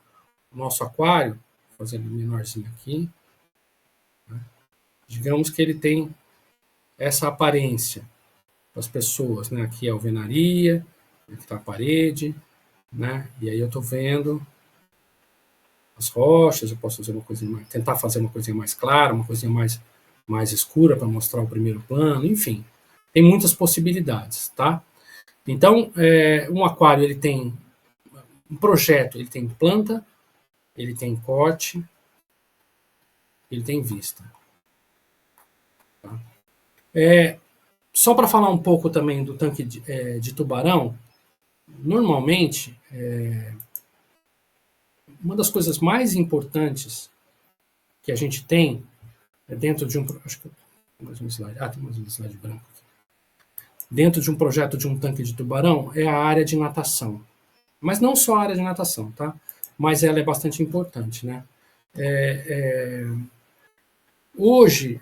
nosso aquário, vou fazer ele menorzinho aqui, Digamos que ele tem essa aparência para as pessoas, né? Aqui é a alvenaria, aqui está a parede, né? E aí eu estou vendo as rochas, eu posso fazer uma coisinha mais, tentar fazer uma coisinha mais clara, uma coisinha mais escura para mostrar o primeiro plano, enfim. Tem muitas possibilidades, tá? Então, um aquário, ele tem um projeto, ele tem planta, ele tem corte, ele tem vista. Tá? Só para falar um pouco também do tanque de tubarão, normalmente, uma das coisas mais importantes que a gente tem dentro de um... Acho que mais um slide. Tem mais um slide branco aqui. Dentro de um projeto de um tanque de tubarão é a área de natação. Mas não só a área de natação, tá? Mas ela é bastante importante, né? Hoje,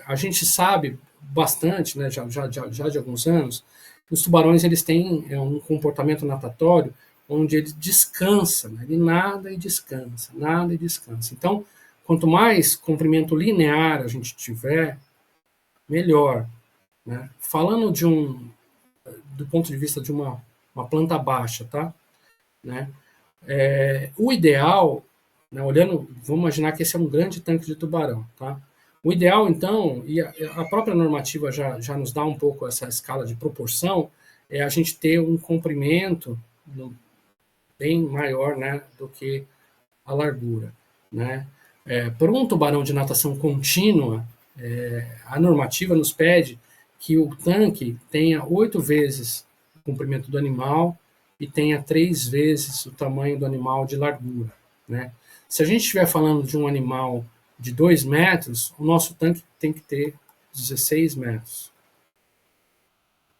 a gente sabe bastante, né, já de alguns anos, que os tubarões eles têm um comportamento natatório onde ele descansa, né? Ele nada e descansa, nada e descansa. Então, quanto mais comprimento linear a gente tiver, melhor. Né? Falando do ponto de vista de uma planta baixa, tá? Né? O ideal, né, olhando, vamos imaginar que esse é um grande tanque de tubarão, tá? O ideal, então, e a própria normativa já nos dá um pouco essa escala de proporção, é a gente ter um comprimento bem maior, né, do que a largura, né? Para um tubarão de natação contínua, a normativa nos pede que o tanque tenha 8 vezes o comprimento do animal e tenha 3 vezes o tamanho do animal de largura, né? Se a gente estiver falando de um animal de 2 metros, o nosso tanque tem que ter 16 metros,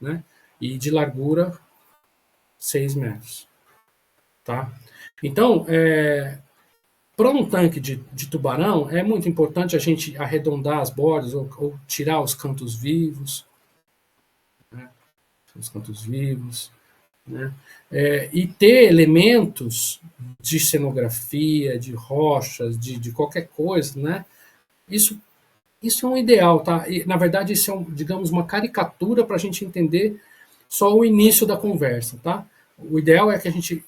né? E de largura, 6 metros, tá? Então, para um tanque de tubarão, é muito importante a gente arredondar as bordas ou tirar os cantos vivos, né? Os cantos vivos, né? E ter elementos de cenografia, de rochas, de qualquer coisa, né? Isso é um ideal, tá? E, na verdade, isso é, digamos, uma caricatura para a gente entender só o início da conversa, tá? O ideal é que a gente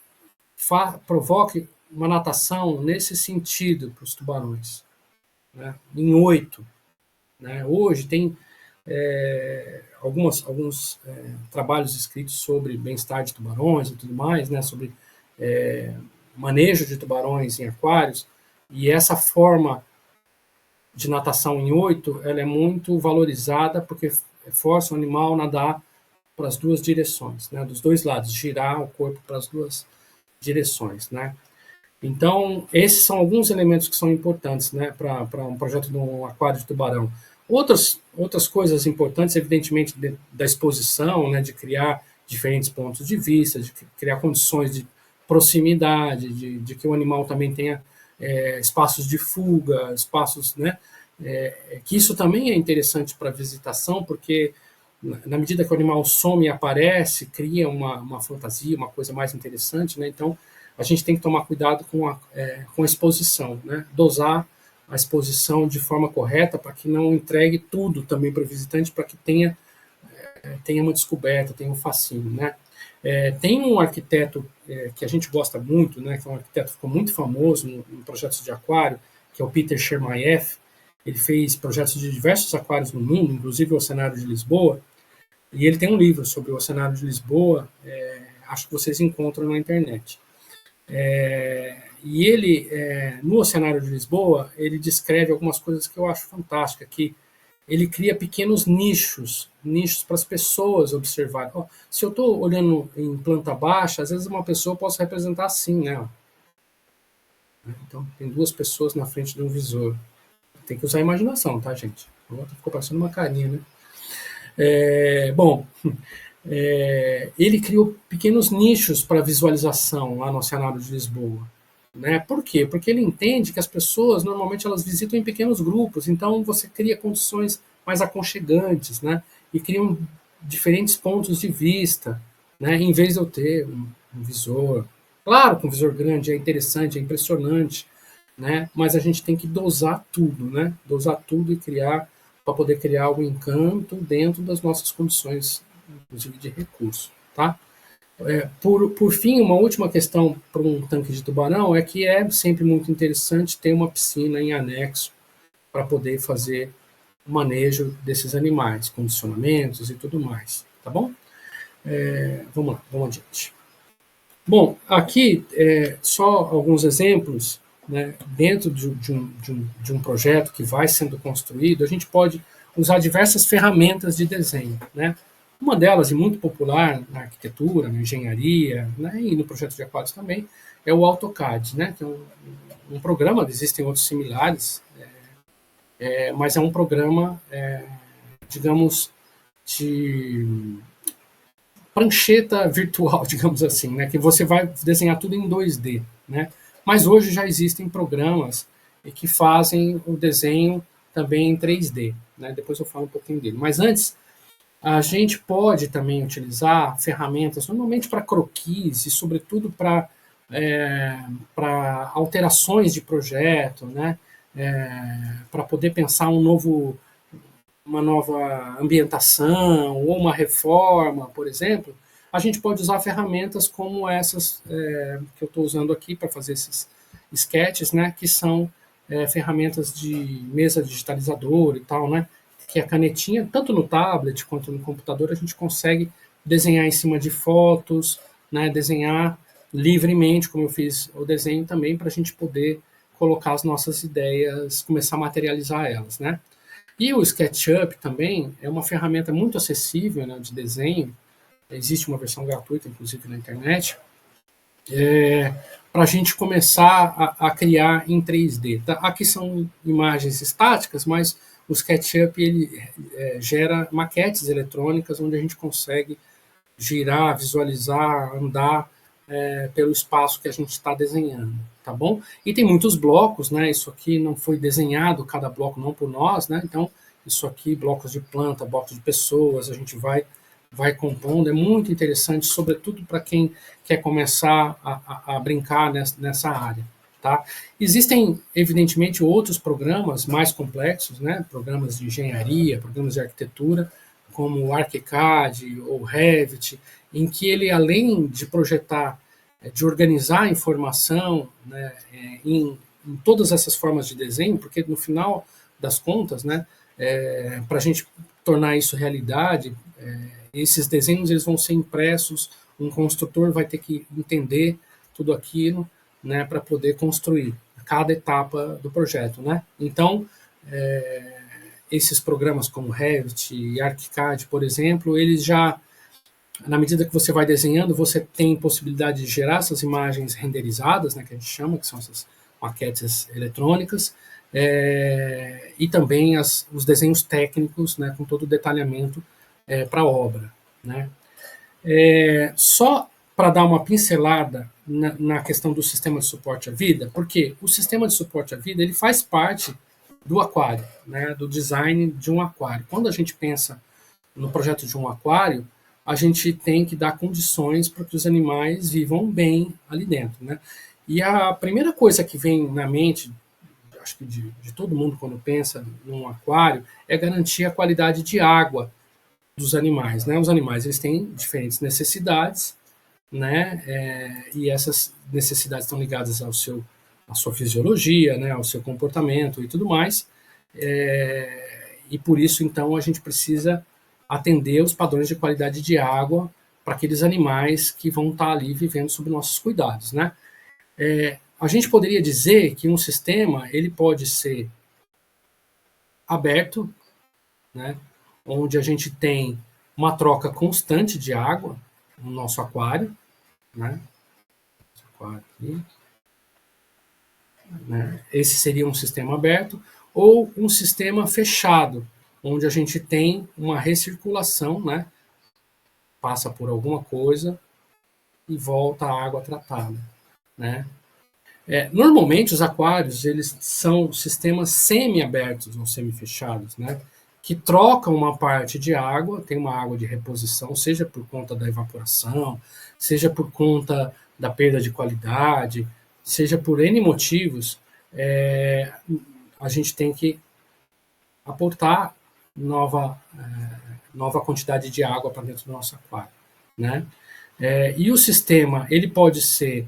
provoque uma natação nesse sentido para os tubarões, né? Em 8. Né? Hoje tem alguns trabalhos escritos sobre bem-estar de tubarões e tudo mais, né? Sobre manejo de tubarões em aquários, e essa forma de natação em 8, ela é muito valorizada porque força o animal a nadar para as duas direções, né? Dos dois lados, girar o corpo para as duas direções, né? Então, esses são alguns elementos que são importantes, né, para um projeto de um aquário de tubarão. Outras coisas importantes, evidentemente, da exposição, né, de criar diferentes pontos de vista, de criar condições de proximidade, de que o animal também tenha espaços de fuga, espaços, né, que isso também é interessante para a visitação, porque na medida que o animal some e aparece, cria uma fantasia, uma coisa mais interessante, né, então a gente tem que tomar cuidado com a exposição, né? Dosar a exposição de forma correta para que não entregue tudo também para o visitante, para que tenha uma descoberta, tenha um fascínio, né? Tem um arquiteto que a gente gosta muito, né? Que é um arquiteto que ficou muito famoso em projetos de aquário, que é o Peter Chermayeff. Ele fez projetos de diversos aquários no mundo, inclusive o Oceanário de Lisboa, e ele tem um livro sobre o Oceanário de Lisboa, acho que vocês encontram na internet. E ele, no Oceanário de Lisboa, ele descreve algumas coisas que eu acho fantásticas, que ele cria pequenos nichos para as pessoas observarem. Se eu estou olhando em planta baixa, às vezes uma pessoa posso representar assim, né? Então, tem duas pessoas na frente de um visor. Tem que usar a imaginação, tá, gente? Ficou parecendo uma carinha, né? Bom, ele criou pequenos nichos para visualização lá no Oceanário de Lisboa. Né? Por quê? Porque ele entende que as pessoas, normalmente, elas visitam em pequenos grupos, então você cria condições mais aconchegantes, né? E criam diferentes pontos de vista, né? Em vez de eu ter um visor. Claro que um visor grande é interessante, é impressionante, né? Mas a gente tem que dosar tudo, né? Dosar tudo e criar para poder criar o encanto dentro das nossas condições, inclusive de recurso, tá? Por fim, uma última questão para um tanque de tubarão é que é sempre muito interessante ter uma piscina em anexo para poder fazer o manejo desses animais, condicionamentos e tudo mais, tá bom? Vamos lá, vamos adiante. Bom, aqui só alguns exemplos, né, dentro de um projeto que vai sendo construído, a gente pode usar diversas ferramentas de desenho, né? Uma delas, e muito popular na arquitetura, na engenharia, né, e no projeto de aquários também, é o AutoCAD, né, que é um programa, existem outros similares, mas é um programa, digamos, de prancheta virtual, digamos assim, né, que você vai desenhar tudo em 2D, né? Mas hoje já existem programas que fazem o desenho também em 3D, né? Depois eu falo um pouquinho dele. Mas antes, a gente pode também utilizar ferramentas, normalmente para croquis e sobretudo para alterações de projeto, né? Para poder pensar uma nova ambientação ou uma reforma, por exemplo, a gente pode usar ferramentas como essas que eu estou usando aqui para fazer esses sketches, né, que são ferramentas de mesa digitalizadora e tal, né, que a canetinha, tanto no tablet quanto no computador, a gente consegue desenhar em cima de fotos, né, desenhar livremente, como eu fiz o desenho também, para a gente poder colocar as nossas ideias, começar a materializar elas, né. E o SketchUp também é uma ferramenta muito acessível, né, de desenho. Existe uma versão gratuita, inclusive, na internet, para a gente começar a criar em 3D. Tá? Aqui são imagens estáticas, mas o SketchUp ele gera maquetes eletrônicas onde a gente consegue girar, visualizar, andar pelo espaço que a gente está desenhando, tá bom? E tem muitos blocos, né? Isso aqui não foi desenhado, cada bloco não por nós, né? Então, isso aqui, blocos de planta, blocos de pessoas, a gente vai compondo, é muito interessante, sobretudo para quem quer começar a brincar nessa área, tá? Existem, evidentemente, outros programas mais complexos, né? Programas de engenharia, programas de arquitetura, como o ArchiCAD ou Revit, em que ele, além de projetar, de organizar a informação, né, em todas essas formas de desenho, porque no final das contas, né, para a gente tornar isso realidade, esses desenhos eles vão ser impressos, um construtor vai ter que entender tudo aquilo, né, para poder construir cada etapa do projeto, né? Então, esses programas como Revit e ArchiCAD, por exemplo, eles já, na medida que você vai desenhando, você tem possibilidade de gerar essas imagens renderizadas, né, que a gente chama, que são essas maquetes eletrônicas, e também os desenhos técnicos, né, com todo o detalhamento para a obra, né. Só para dar uma pincelada na questão do sistema de suporte à vida, porque o sistema de suporte à vida ele faz parte do aquário, né, do design de um aquário. Quando a gente pensa no projeto de um aquário, a gente tem que dar condições para que os animais vivam bem ali dentro, né? E a primeira coisa que vem na mente, acho que de todo mundo quando pensa num aquário, é garantir a qualidade de água dos animais, né? Os animais eles têm diferentes necessidades, né? E essas necessidades estão ligadas à sua fisiologia, né? Ao seu comportamento e tudo mais. E por isso então a gente precisa atender os padrões de qualidade de água para aqueles animais que vão estar ali vivendo sob nossos cuidados, né? A gente poderia dizer que um sistema ele pode ser aberto, né? Onde a gente tem uma troca constante de água no nosso aquário, né? Aquário aqui, né? Esse seria um sistema aberto, ou um sistema fechado, onde a gente tem uma recirculação, né? Passa por alguma coisa e volta à água tratada, né? Normalmente os aquários eles são sistemas semi-abertos ou semi-fechados, né? Que trocam uma parte de água, tem uma água de reposição, seja por conta da evaporação, seja por conta da perda de qualidade, seja por N motivos, a gente tem que aportar nova quantidade de água para dentro do nosso aquário, né? E o sistema ele pode ser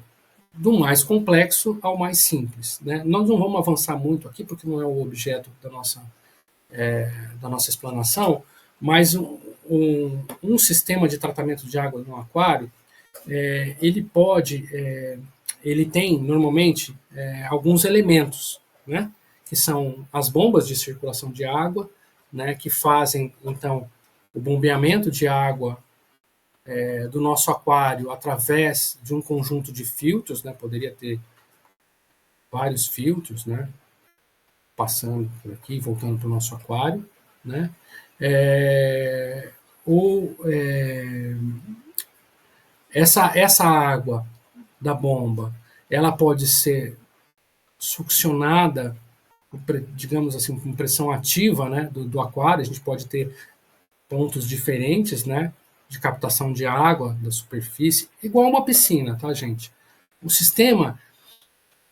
do mais complexo ao mais simples, né? Nós não vamos avançar muito aqui porque não é o objeto da nossa explanação, mas um sistema de tratamento de água no aquário ele tem normalmente alguns elementos, né? Que são as bombas de circulação de água, né? Que fazem então o bombeamento de água do nosso aquário através de um conjunto de filtros, né? Poderia ter vários filtros, né? Passando por aqui, voltando para o nosso aquário, né? É, ou essa água da bomba, ela pode ser succionada, digamos assim, com pressão ativa, né, do aquário. A gente pode ter pontos diferentes, né, de captação de água da superfície, igual uma piscina, tá, gente? O sistema,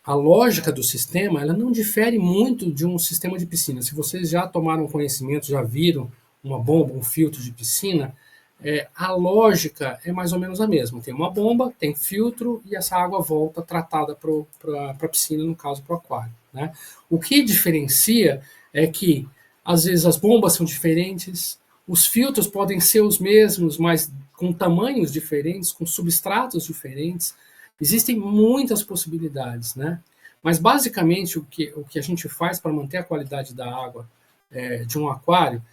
a lógica do sistema, ela não difere muito de um sistema de piscina. Se vocês já tomaram conhecimento, já viram uma bomba, um filtro de piscina, a lógica é mais ou menos a mesma. Tem uma bomba, tem filtro e essa água volta tratada para a piscina, no caso para o aquário, né? O que diferencia é que às vezes as bombas são diferentes, os filtros podem ser os mesmos, mas com tamanhos diferentes, com substratos diferentes. Existem muitas possibilidades, né? Mas basicamente o que a gente faz para manter a qualidade da água de um aquário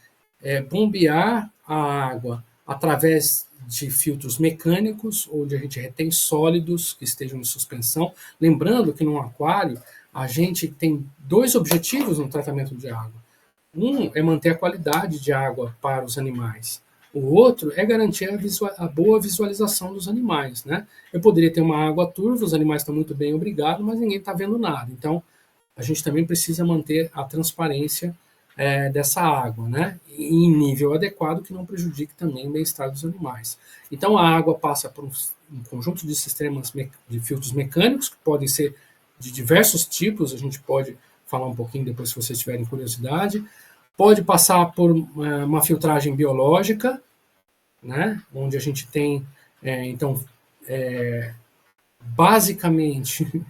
é bombear a água através de filtros mecânicos, onde a gente retém sólidos que estejam em suspensão. Lembrando que num aquário a gente tem dois objetivos no tratamento de água. Um é manter a qualidade de água para os animais. O outro é garantir a boa visualização dos animais, né? Eu poderia ter uma água turva, os animais estão muito bem, obrigado, mas ninguém está vendo nada. Então, a gente também precisa manter a transparência dessa água, né? Em nível adequado que não prejudique também o bem-estar dos animais. Então, a água passa por um conjunto de sistemas de filtros mecânicos, que podem ser de diversos tipos, a gente pode falar um pouquinho depois se vocês tiverem curiosidade. Pode passar por uma filtragem biológica, né? Onde a gente tem, então, basicamente,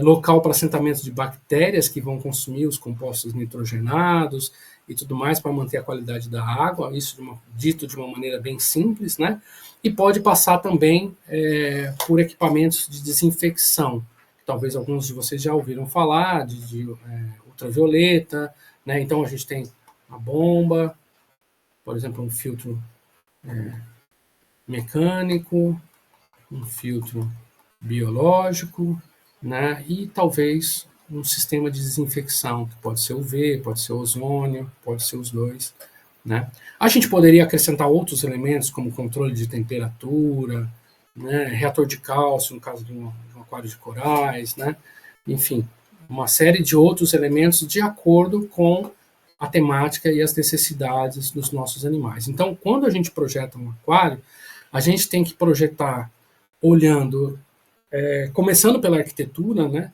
local para assentamento de bactérias que vão consumir os compostos nitrogenados e tudo mais para manter a qualidade da água, isso dito de uma maneira bem simples, né? E pode passar também por equipamentos de desinfecção. Talvez alguns de vocês já ouviram falar de ultravioleta, né? Então a gente tem a bomba, por exemplo, um filtro mecânico, um filtro biológico, né? E talvez um sistema de desinfecção, que pode ser UV, pode ser ozônio, pode ser os dois, né? A gente poderia acrescentar outros elementos, como controle de temperatura, né? Reator de cálcio, no caso de um aquário de corais, né? Enfim, uma série de outros elementos de acordo com a temática e as necessidades dos nossos animais. Então, quando a gente projeta um aquário, a gente tem que projetar olhando, começando pela arquitetura, né?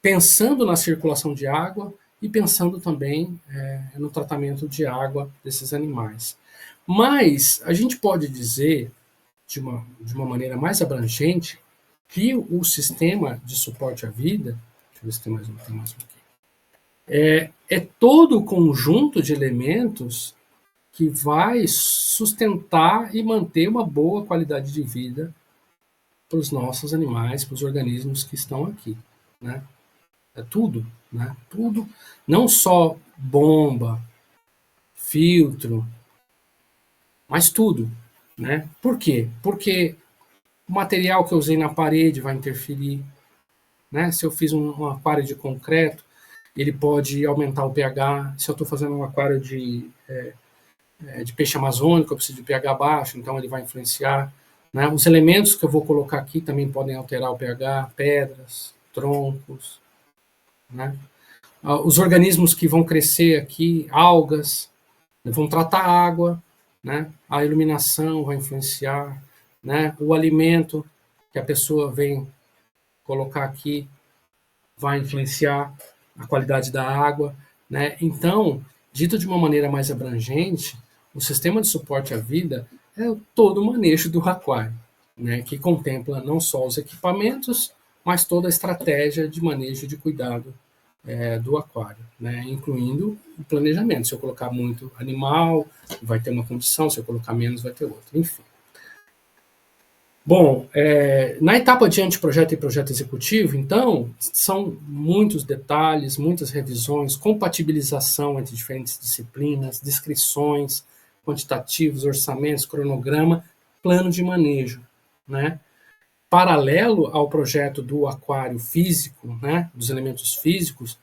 Pensando na circulação de água e pensando também no tratamento de água desses animais. Mas a gente pode dizer, de uma maneira mais abrangente, que o sistema de suporte à vida, deixa eu ver se tem mais um aqui, é todo o conjunto de elementos que vai sustentar e manter uma boa qualidade de vida para os nossos animais, para os organismos que estão aqui, né? É tudo, né? Tudo, não só bomba, filtro, mas tudo, né? Por quê? Porque o material que eu usei na parede vai interferir, né? Se eu fiz um aquário de concreto, ele pode aumentar o pH. Se eu estou fazendo um aquário de peixe amazônico, eu preciso de pH baixo, então ele vai influenciar, né? Os elementos que eu vou colocar aqui também podem alterar o pH, pedras, troncos, né? Os organismos que vão crescer aqui, algas, vão tratar a água, né? A iluminação vai influenciar, né? O alimento que a pessoa vem colocar aqui vai influenciar a qualidade da água, né? Então, Dito de uma maneira mais abrangente, o sistema de suporte à vida é todo o manejo do aquário, né, que contempla não só os equipamentos, mas toda a estratégia de manejo e de cuidado do aquário, né, incluindo o planejamento. Se eu colocar muito animal, vai ter uma condição, se eu colocar menos, vai ter outra, enfim. Bom, na etapa de anteprojeto e projeto executivo, então, são muitos detalhes, muitas revisões, compatibilização entre diferentes disciplinas, descrições, quantitativos, orçamentos, cronograma, plano de manejo, né? Paralelo ao projeto do aquário físico, né, dos elementos físicos,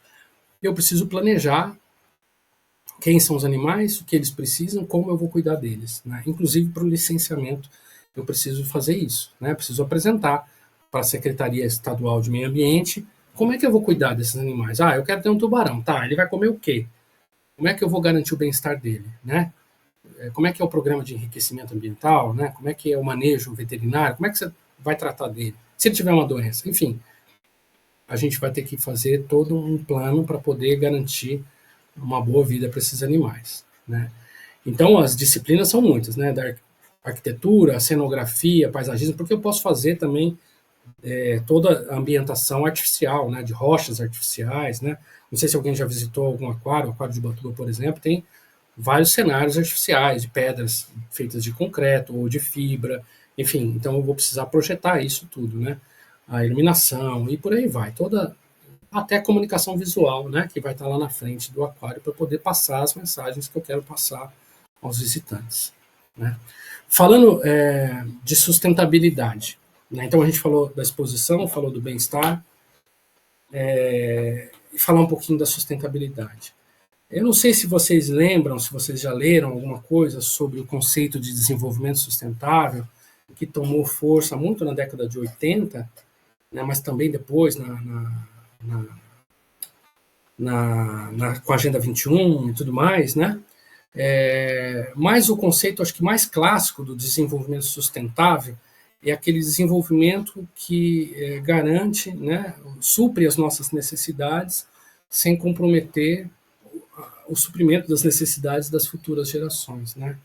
eu preciso planejar quem são os animais, o que eles precisam, como eu vou cuidar deles, né? Inclusive para o licenciamento eu preciso fazer isso, né? Preciso apresentar para a Secretaria Estadual de Meio Ambiente como é que eu vou cuidar desses animais. Eu quero ter um tubarão, tá? Ele vai comer o quê? Como é que eu vou garantir o bem-estar dele, né? Como é que é o programa de enriquecimento ambiental, né? Como é que é o manejo veterinário? Como é que você vai tratar dele? Se ele tiver uma doença, enfim, a gente vai ter que fazer todo um plano para poder garantir uma boa vida para esses animais, né? Então, as disciplinas são muitas, né? Da arquitetura, cenografia, paisagismo, porque eu posso fazer também toda a ambientação artificial, né? De rochas artificiais, né? Não sei se alguém já visitou algum aquário, o aquário de Ubatuba, por exemplo, tem vários cenários artificiais, de pedras feitas de concreto ou de fibra, enfim, então eu vou precisar projetar isso tudo, né? A iluminação e por aí vai, toda até a comunicação visual, né, que vai estar lá na frente do aquário para poder passar as mensagens que eu quero passar aos visitantes, né? Falando de sustentabilidade, né, então a gente falou da exposição, falou do bem-estar, e falar um pouquinho da sustentabilidade. Eu não sei se vocês lembram, se vocês já leram alguma coisa sobre o conceito de desenvolvimento sustentável, que tomou força muito na década de 80, né, mas também depois com a Agenda 21 e tudo mais, né? Mas o conceito, acho que mais clássico do desenvolvimento sustentável é aquele desenvolvimento que garante, né, supre as nossas necessidades sem comprometer o suprimento das necessidades das futuras gerações, né?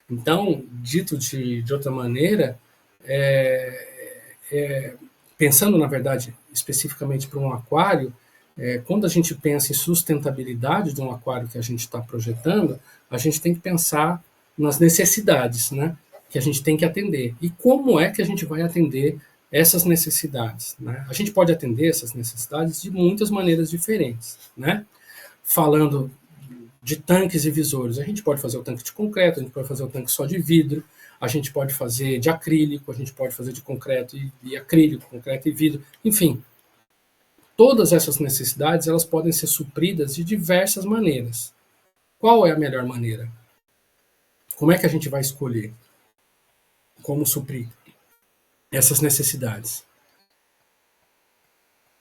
Então, dito de outra maneira, pensando, na verdade, especificamente para um aquário, quando a gente pensa em sustentabilidade de um aquário que a gente está projetando, a gente tem que pensar nas necessidades, né, que a gente tem que atender. E como é que a gente vai atender essas necessidades, né? A gente pode atender essas necessidades de muitas maneiras diferentes, né? Falando de tanques e visores, a gente pode fazer o tanque de concreto, a gente pode fazer o tanque só de vidro, a gente pode fazer de acrílico, a gente pode fazer de concreto e acrílico, concreto e vidro, enfim, todas essas necessidades elas podem ser supridas de diversas maneiras. Qual é a melhor maneira? Como é que a gente vai escolher como suprir essas necessidades?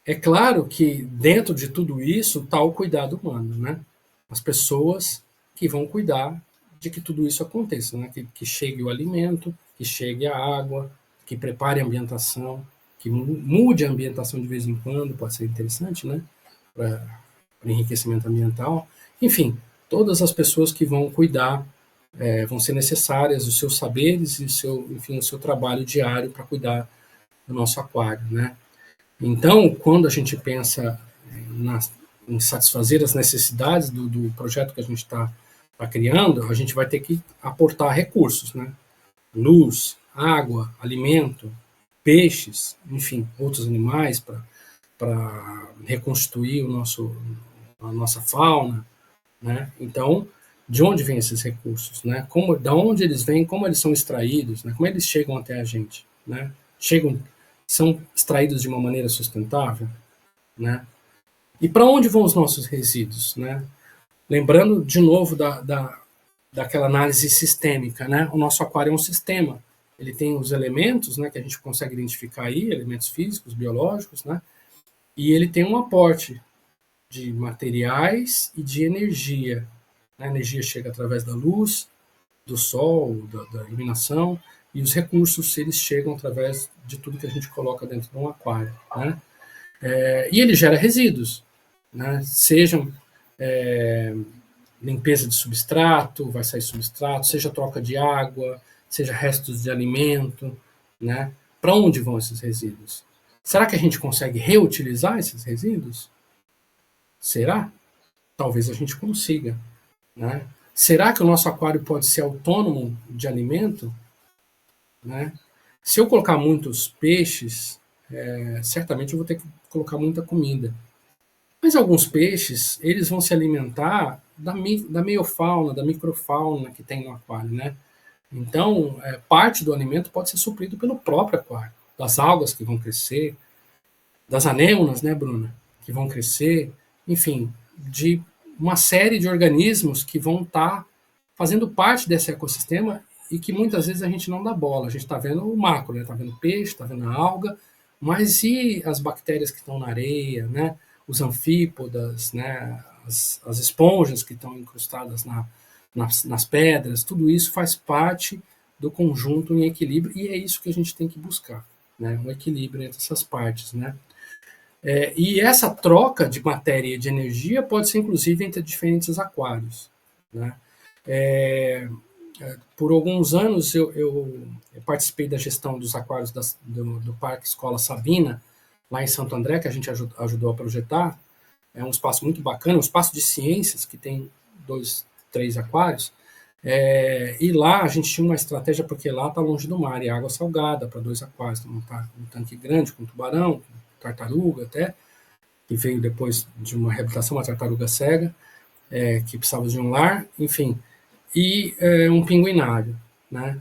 É claro que dentro de tudo isso está o cuidado humano, né? As pessoas que vão cuidar de que tudo isso aconteça, né? Que chegue o alimento, que chegue a água, que prepare a ambientação, que mude a ambientação de vez em quando, pode ser interessante, né? Para enriquecimento ambiental. Enfim, todas as pessoas que vão cuidar vão ser necessárias, os seus saberes e o seu trabalho diário para cuidar do nosso aquário, né? Então, quando a gente pensa em satisfazer as necessidades do projeto que a gente está criando, a gente vai ter que aportar recursos, né? Luz, água, alimento, peixes, enfim, outros animais para reconstituir a nossa fauna, né? Então, de onde vêm esses recursos, né? Da onde eles vêm, como eles são extraídos, né? Como eles chegam até a gente, né? São extraídos de uma maneira sustentável, né? E para onde vão os nossos resíduos, né? Lembrando de novo daquela análise sistêmica, né? O nosso aquário é um sistema. Ele tem os elementos, né, que a gente consegue identificar aí, elementos físicos, biológicos, né? E ele tem um aporte de materiais e de energia. A energia chega através da luz, do sol, da iluminação, e os recursos eles chegam através de tudo que a gente coloca dentro de um aquário, né? E ele gera resíduos, né? Sejam limpeza de substrato, vai sair substrato, seja troca de água, seja restos de alimento, né? Para onde vão esses resíduos? Será que a gente consegue reutilizar esses resíduos? Será? Talvez a gente consiga, né? Será que o nosso aquário pode ser autônomo de alimento? Né? Se eu colocar muitos peixes, certamente eu vou ter que colocar muita comida. Mas alguns peixes, eles vão se alimentar da meiofauna, da microfauna que tem no aquário, né? Então, parte do alimento pode ser suprido pelo próprio aquário, das algas que vão crescer, das anêmonas, né, Bruna, que vão crescer, enfim, de uma série de organismos que vão estar fazendo parte desse ecossistema e que muitas vezes a gente não dá bola. A gente está vendo o macro, está, né? Vendo peixe, está vendo a alga, mas e as bactérias que estão na areia, né? Os anfípodas, né? As esponjas que estão incrustadas nas pedras, tudo isso faz parte do conjunto em equilíbrio e é isso que a gente tem que buscar, né? Um equilíbrio entre essas partes, né? E essa troca de matéria e de energia pode ser inclusive entre diferentes aquários, né? Por alguns anos eu participei da gestão dos aquários do Parque Escola Sabina, lá em Santo André, que a gente ajudou a projetar. É um espaço muito bacana, um espaço de ciências que tem 2, 3 aquários. E lá a gente tinha uma estratégia, porque lá está longe do mar e água salgada para 2 aquários. Então, um tanque grande com tubarão, com tartaruga até, que veio depois de uma reabilitação, uma tartaruga cega, que precisava de um lar, enfim, e um pinguinário, né?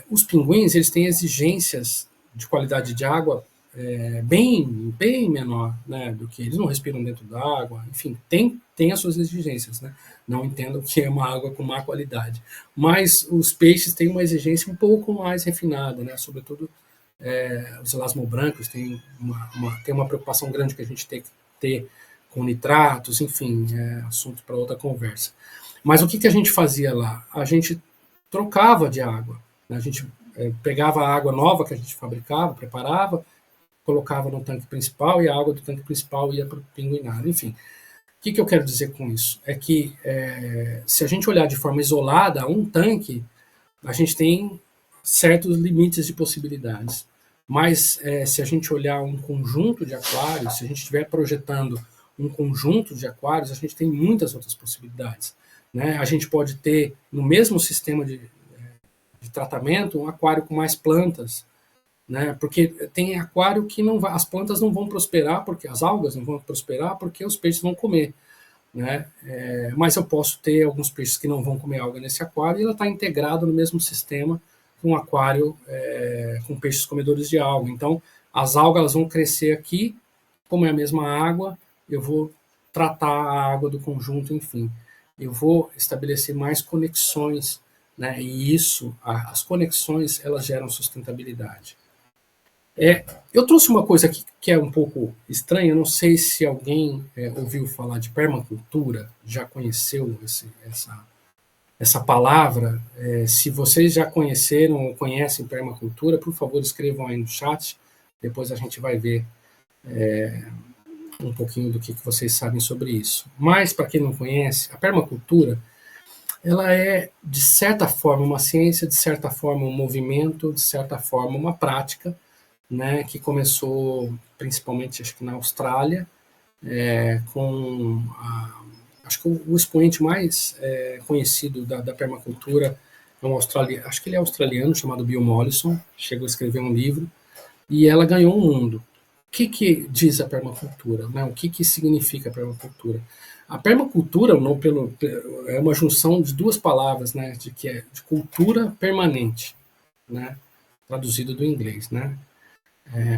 Os pinguins, eles têm exigências de qualidade de água bem menor, né, do que eles não respiram dentro da água, enfim, tem as suas exigências, né? Não entendo que é uma água com má qualidade, mas os peixes têm uma exigência um pouco mais refinada, né? Sobretudo os elasmobrancos têm uma preocupação grande que a gente tem que ter com nitratos, enfim, assunto para outra conversa. Mas o que a gente fazia lá? A gente trocava de água, né? A gente pegava a água nova que a gente fabricava, preparava, colocava no tanque principal e a água do tanque principal ia para o pinguinário. Enfim, o que eu quero dizer com isso? É que se a gente olhar de forma isolada um tanque, a gente tem certos limites de possibilidades. Mas se a gente olhar um conjunto de aquários, se a gente estiver projetando um conjunto de aquários, a gente tem muitas outras possibilidades, né? A gente pode ter, no mesmo sistema de tratamento, um aquário com mais plantas, né? Porque tem aquário que não vai, as plantas não vão prosperar, porque as algas não vão prosperar, porque os peixes vão comer, né? Mas eu posso ter alguns peixes que não vão comer alga nesse aquário e ela está integrado no mesmo sistema com um aquário com peixes comedores de alga. Então, as algas elas vão crescer aqui, como é a mesma água, eu vou tratar a água do conjunto, enfim. Eu vou estabelecer mais conexões, né? E as conexões, elas geram sustentabilidade. Eu trouxe uma coisa aqui que é um pouco estranha, eu não sei se alguém ouviu falar de permacultura, já conheceu essa palavra. Se vocês já conheceram ou conhecem permacultura, por favor, escrevam aí no chat, depois a gente vai ver um pouquinho do que vocês sabem sobre isso. Mas, para quem não conhece, a permacultura ela é, de certa forma, uma ciência, de certa forma, um movimento, de certa forma, uma prática, né, que começou principalmente, acho que na Austrália, acho que o expoente mais conhecido da permacultura é um australiano, acho que ele é australiano, chamado Bill Mollison, chegou a escrever um livro, e ela ganhou o mundo. O que diz a permacultura? Né? O que significa a permacultura? A permacultura é uma junção de 2 palavras, né, que é de cultura permanente, né, traduzido do inglês, né,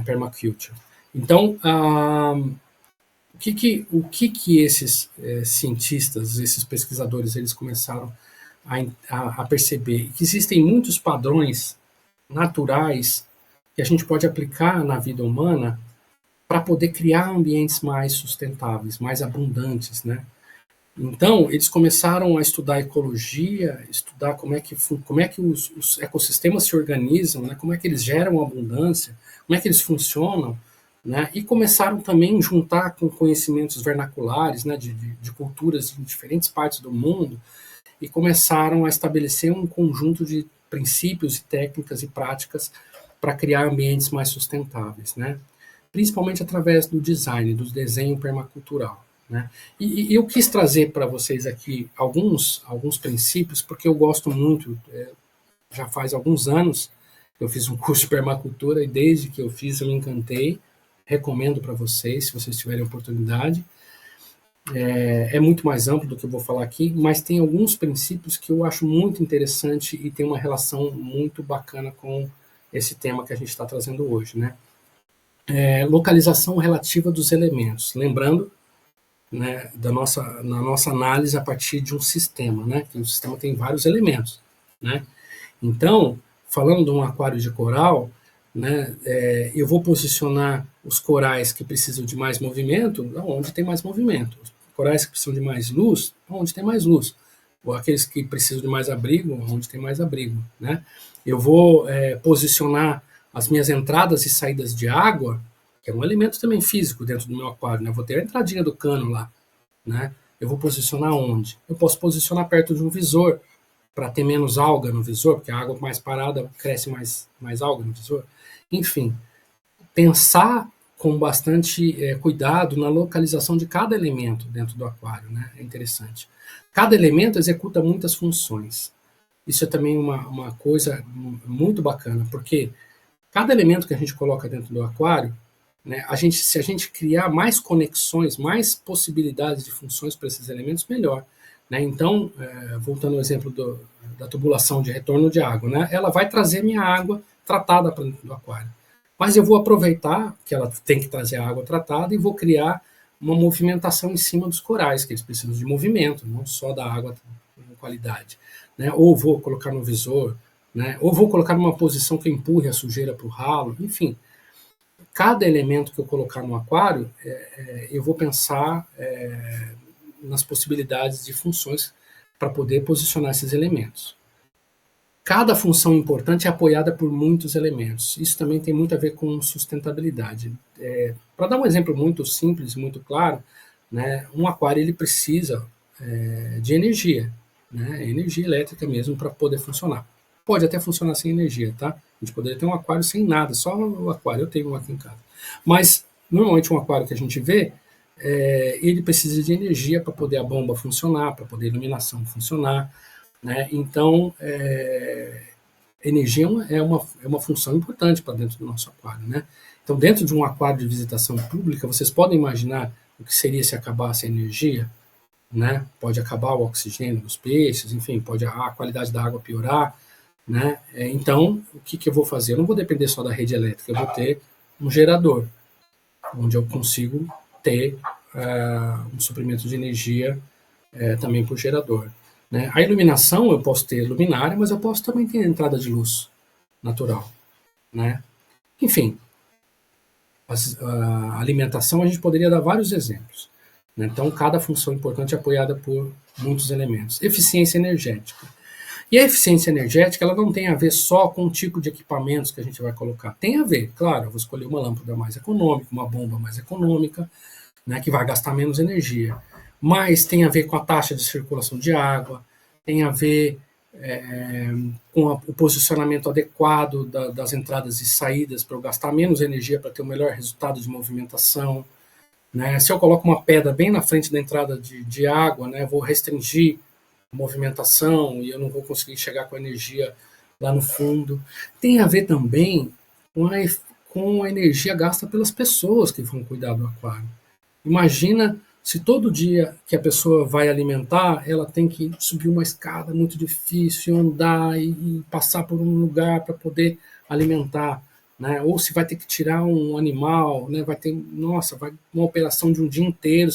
permaculture. Então, o que esses cientistas, esses pesquisadores, eles começaram a perceber? Que existem muitos padrões naturais que a gente pode aplicar na vida humana para poder criar ambientes mais sustentáveis, mais abundantes, né? Então, eles começaram a estudar ecologia, estudar como é que os ecossistemas se organizam, né? Como é que eles geram abundância, como é que eles funcionam, né, e começaram também a juntar com conhecimentos vernaculares, né, de culturas em diferentes partes do mundo, e começaram a estabelecer um conjunto de princípios e técnicas e práticas para criar ambientes mais sustentáveis, né? Principalmente através do design, do desenho permacultural. Né? E eu quis trazer para vocês aqui alguns princípios, porque eu gosto muito, já faz alguns anos eu fiz um curso de permacultura e desde que eu fiz eu me encantei, recomendo para vocês, se vocês tiverem oportunidade. É muito mais amplo do que eu vou falar aqui, mas tem alguns princípios que eu acho muito interessante e tem uma relação muito bacana com esse tema que a gente está trazendo hoje, né? Localização relativa dos elementos, lembrando, né, na nossa análise a partir de um sistema, né? Que o sistema tem vários elementos, né? Então, falando de um aquário de coral, né, eu vou posicionar os corais que precisam de mais movimento onde tem mais movimento. Os corais que precisam de mais luz, onde tem mais luz. Ou aqueles que precisam de mais abrigo, onde tem mais abrigo. Né? Eu vou posicionar as minhas entradas e saídas de água, que é um elemento também físico dentro do meu aquário. Né? Eu vou ter a entradinha do cano lá. Né? Eu vou posicionar onde? Eu posso posicionar perto de um visor, para ter menos alga no visor, porque a água mais parada cresce mais alga no visor. Enfim, pensar com bastante cuidado na localização de cada elemento dentro do aquário, né? É interessante. Cada elemento executa muitas funções. Isso é também uma coisa muito bacana, porque cada elemento que a gente coloca dentro do aquário, né, se a gente criar mais conexões, mais possibilidades de funções para esses elementos, melhor. Né? Então, voltando ao exemplo da tubulação de retorno de água, né? Ela vai trazer minha água tratada para dentro do aquário. Mas eu vou aproveitar que ela tem que trazer a água tratada e vou criar uma movimentação em cima dos corais, que eles precisam de movimento, não só da água com qualidade. Né? Ou vou colocar no visor, né? Ou vou colocar numa posição que empurre a sujeira para o ralo, enfim. Cada elemento que eu colocar no aquário, eu vou pensar nas possibilidades de funções para poder posicionar esses elementos. Cada função importante é apoiada por muitos elementos. Isso também tem muito a ver com sustentabilidade. Para dar um exemplo muito simples, muito claro, né, um aquário ele precisa de energia, né, energia elétrica mesmo para poder funcionar. Pode até funcionar sem energia, tá? A gente poderia ter um aquário sem nada, só o aquário. Eu tenho um aqui em casa. Mas, normalmente, um aquário que a gente vê, ele precisa de energia para poder a bomba funcionar, para poder a iluminação funcionar. Né? Então, energia é uma função importante para dentro do nosso aquário. Né? Então, dentro de um aquário de visitação pública, vocês podem imaginar o que seria se acabasse a energia? Né? Pode acabar o oxigênio dos peixes, enfim, pode a qualidade da água piorar. Né? Então, o que eu vou fazer? Eu não vou depender só da rede elétrica, eu vou ter um gerador, onde eu consigo ter um suprimento de energia também por gerador. Né? A iluminação, eu posso ter luminária, mas eu posso também ter entrada de luz natural. Né? Enfim, a alimentação, a gente poderia dar vários exemplos. Né? Então, cada função importante é apoiada por muitos elementos. Eficiência energética. E a eficiência energética, ela não tem a ver só com o tipo de equipamentos que a gente vai colocar. Tem a ver, claro, eu vou escolher uma lâmpada mais econômica, uma bomba mais econômica, né, que vai gastar menos energia. Mas tem a ver com a taxa de circulação de água, tem a ver com o posicionamento adequado das entradas e saídas para eu gastar menos energia para ter o melhor resultado de movimentação. Né? Se eu coloco uma pedra bem na frente da entrada de água, né, eu vou restringir a movimentação e eu não vou conseguir chegar com a energia lá no fundo. Tem a ver também com a energia gasta pelas pessoas que vão cuidar do aquário. Imagina se todo dia que a pessoa vai alimentar, ela tem que subir uma escada muito difícil, andar e passar por um lugar para poder alimentar. Né? Ou se vai ter que tirar um animal, né? Vai ter, vai uma operação de um dia inteiro,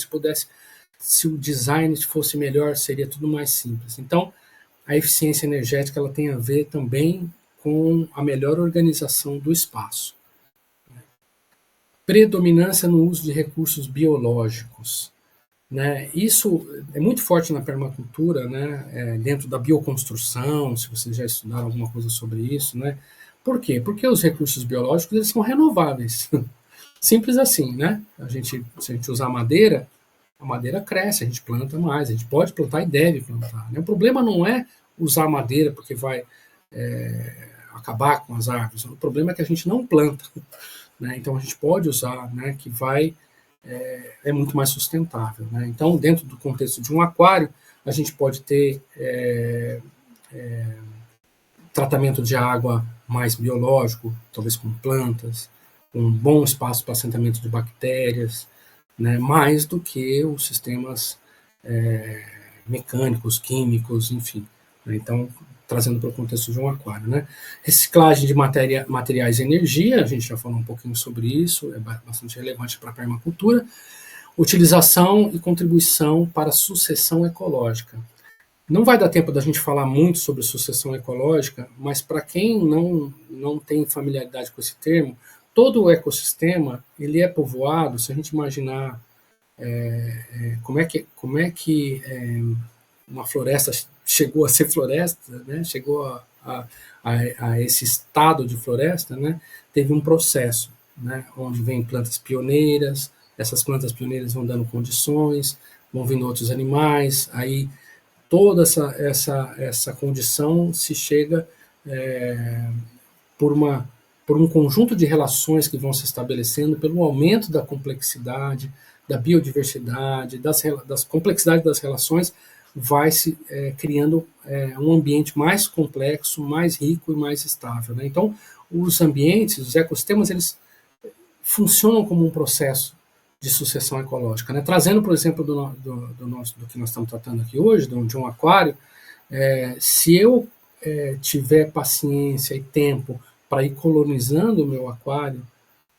se o design fosse melhor, seria tudo mais simples. Então, a eficiência energética ela tem a ver também com a melhor organização do espaço. Predominância no uso de recursos biológicos. Né? Isso é muito forte na permacultura, né? Dentro da bioconstrução, se vocês já estudaram alguma coisa sobre isso. Né? Por quê? Porque os recursos biológicos eles são renováveis. Simples assim, né? Se a gente usar madeira, a madeira cresce, a gente planta mais, a gente pode plantar e deve plantar. Né? O problema não é usar madeira porque vai acabar com as árvores. O problema é que a gente não planta. Né? Então a gente pode usar, né, que é muito mais sustentável. Né? Então, dentro do contexto de um aquário, a gente pode ter tratamento de água mais biológico, talvez com plantas, um bom espaço para assentamento de bactérias, né, mais do que os sistemas mecânicos, químicos, enfim. Né, então, trazendo para o contexto de um aquário. Né. Reciclagem de materiais e energia, a gente já falou um pouquinho sobre isso, é bastante relevante para a permacultura. Utilização e contribuição para a sucessão ecológica. Não vai dar tempo da gente falar muito sobre sucessão ecológica, mas para quem não tem familiaridade com esse termo, todo o ecossistema ele é povoado. Se a gente imaginar como é que uma floresta chegou a ser floresta, né? Chegou a esse estado de floresta, né? Teve um processo, né? Onde vem plantas pioneiras, essas plantas pioneiras vão dando condições, vão vindo outros animais, aí toda essa condição se chega por, uma, por um conjunto de relações que vão se estabelecendo pelo aumento da complexidade, da biodiversidade, das complexidades das relações, vai se criando um ambiente mais complexo, mais rico e mais estável. Né? Então, os ambientes, os ecossistemas, eles funcionam como um processo de sucessão ecológica. Né? Trazendo, por exemplo, do que nós estamos tratando aqui hoje, de um aquário, se eu tiver paciência e tempo para ir colonizando o meu aquário,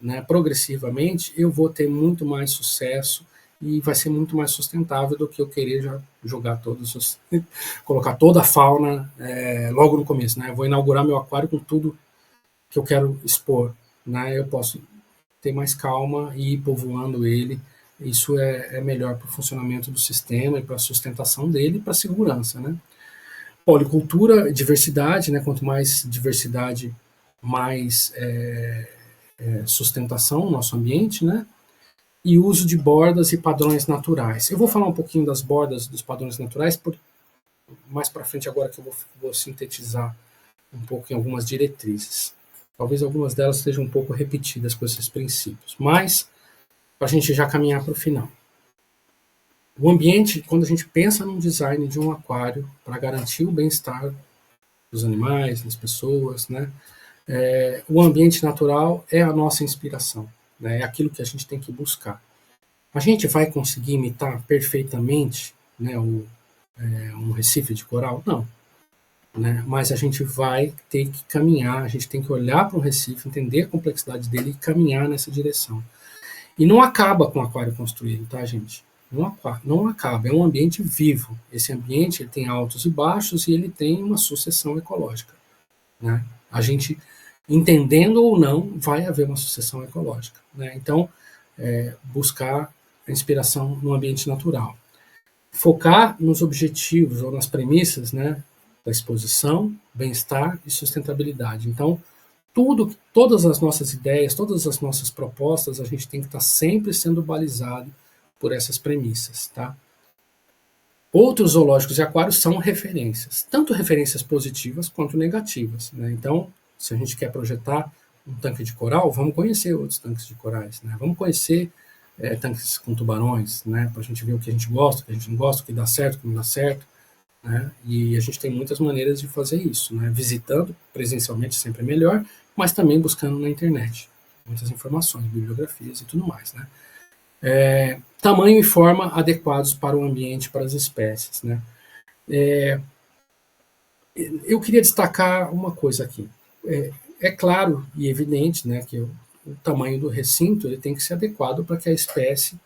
né, progressivamente, eu vou ter muito mais sucesso e vai ser muito mais sustentável do que eu querer já jogar colocar toda a fauna logo no começo. Né? Eu vou inaugurar meu aquário com tudo que eu quero expor. Né? Eu posso ter mais calma e ir povoando ele. Isso é melhor para o funcionamento do sistema e para a sustentação dele e para a segurança. Né? Policultura, diversidade, né? Quanto mais diversidade, mais sustentação no nosso ambiente, né? E uso de bordas e padrões naturais. Eu vou falar um pouquinho das bordas, dos padrões naturais, mais para frente agora que eu vou sintetizar um pouco em algumas diretrizes. Talvez algumas delas estejam um pouco repetidas com esses princípios, mas para a gente já caminhar para o final. O ambiente, quando a gente pensa no design de um aquário para garantir o bem-estar dos animais, das pessoas, né? O ambiente natural é a nossa inspiração, né? É aquilo que a gente tem que buscar. A gente vai conseguir imitar perfeitamente, né, um recife de coral? Não. Né? Mas a gente vai ter que caminhar, a gente tem que olhar para o Recife, entender a complexidade dele e caminhar nessa direção. E não acaba com o aquário construído, tá, gente? Não acaba, é um ambiente vivo. Esse ambiente ele tem altos e baixos e ele tem uma sucessão ecológica. Né? A gente, entendendo ou não, vai haver uma sucessão ecológica. Né? Então, buscar a inspiração no ambiente natural. Focar nos objetivos ou nas premissas, né, da exposição, bem-estar e sustentabilidade. Então, todas as nossas ideias, todas as nossas propostas, a gente tem que estar sempre sendo balizado por essas premissas, tá? Outros zoológicos e aquários são referências, tanto referências positivas quanto negativas, né? Então, se a gente quer projetar um tanque de coral, vamos conhecer outros tanques de corais, né? Vamos conhecer tanques com tubarões, né? Para a gente ver o que a gente gosta, o que a gente não gosta, o que dá certo, o que não dá certo. Né? E a gente tem muitas maneiras de fazer isso, né? Visitando presencialmente sempre é melhor, mas também buscando na internet muitas informações, bibliografias e tudo mais. Né? Tamanho e forma adequados para o ambiente, para as espécies. Né? Eu queria destacar uma coisa aqui. É claro e evidente, né, que o tamanho do recinto ele tem que ser adequado para que a espécie,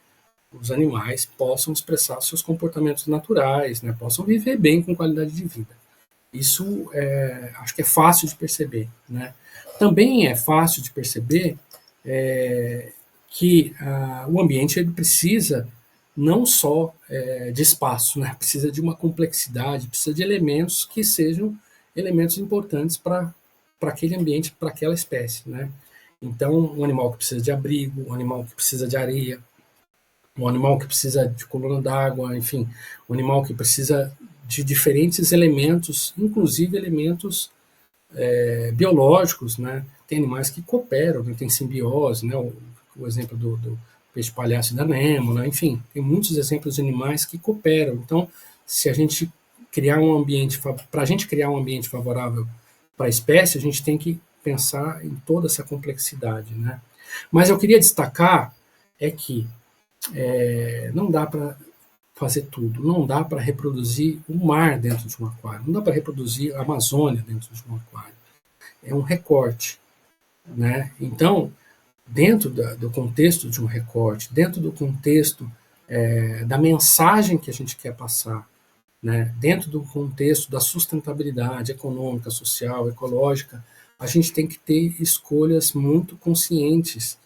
os animais, possam expressar seus comportamentos naturais, né, possam viver bem com qualidade de vida. Isso acho que é fácil de perceber. Né? Também é fácil de perceber que o ambiente ele precisa não só de espaço, né? Precisa de uma complexidade, precisa de elementos que sejam elementos importantes para aquele ambiente, para aquela espécie. Né? Então, um animal que precisa de abrigo, um animal que precisa de areia, um animal que precisa de coluna d'água, enfim, um animal que precisa de diferentes elementos, inclusive elementos biológicos, né? Tem animais que cooperam, né? Tem simbiose, né? O exemplo do peixe palhaço da Nemo, né? Enfim, tem muitos exemplos de animais que cooperam. Então, se a gente criar um ambiente, para a gente criar um ambiente favorável para a espécie, a gente tem que pensar em toda essa complexidade, né? Mas eu queria destacar que não dá para fazer tudo, não dá para reproduzir o mar dentro de um aquário, não dá para reproduzir a Amazônia dentro de um aquário. É um recorte, né? Então, dentro do contexto de um recorte, dentro do contexto da mensagem que a gente quer passar, né? Dentro do contexto da sustentabilidade econômica, social, ecológica, a gente tem que ter escolhas muito conscientes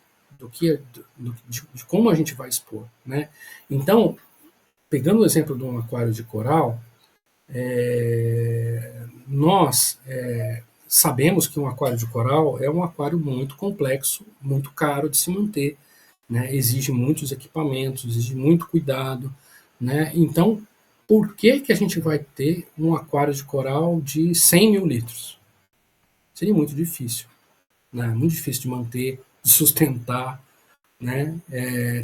de como a gente vai expor, né? Então, pegando o exemplo de um aquário de coral, nós sabemos que um aquário de coral é um aquário muito complexo, muito caro de se manter, né? Exige muitos equipamentos, exige muito cuidado, né? Então, por que que a gente vai ter um aquário de coral de 100 mil litros? Seria muito difícil, né? Muito difícil de manter, de sustentar, né?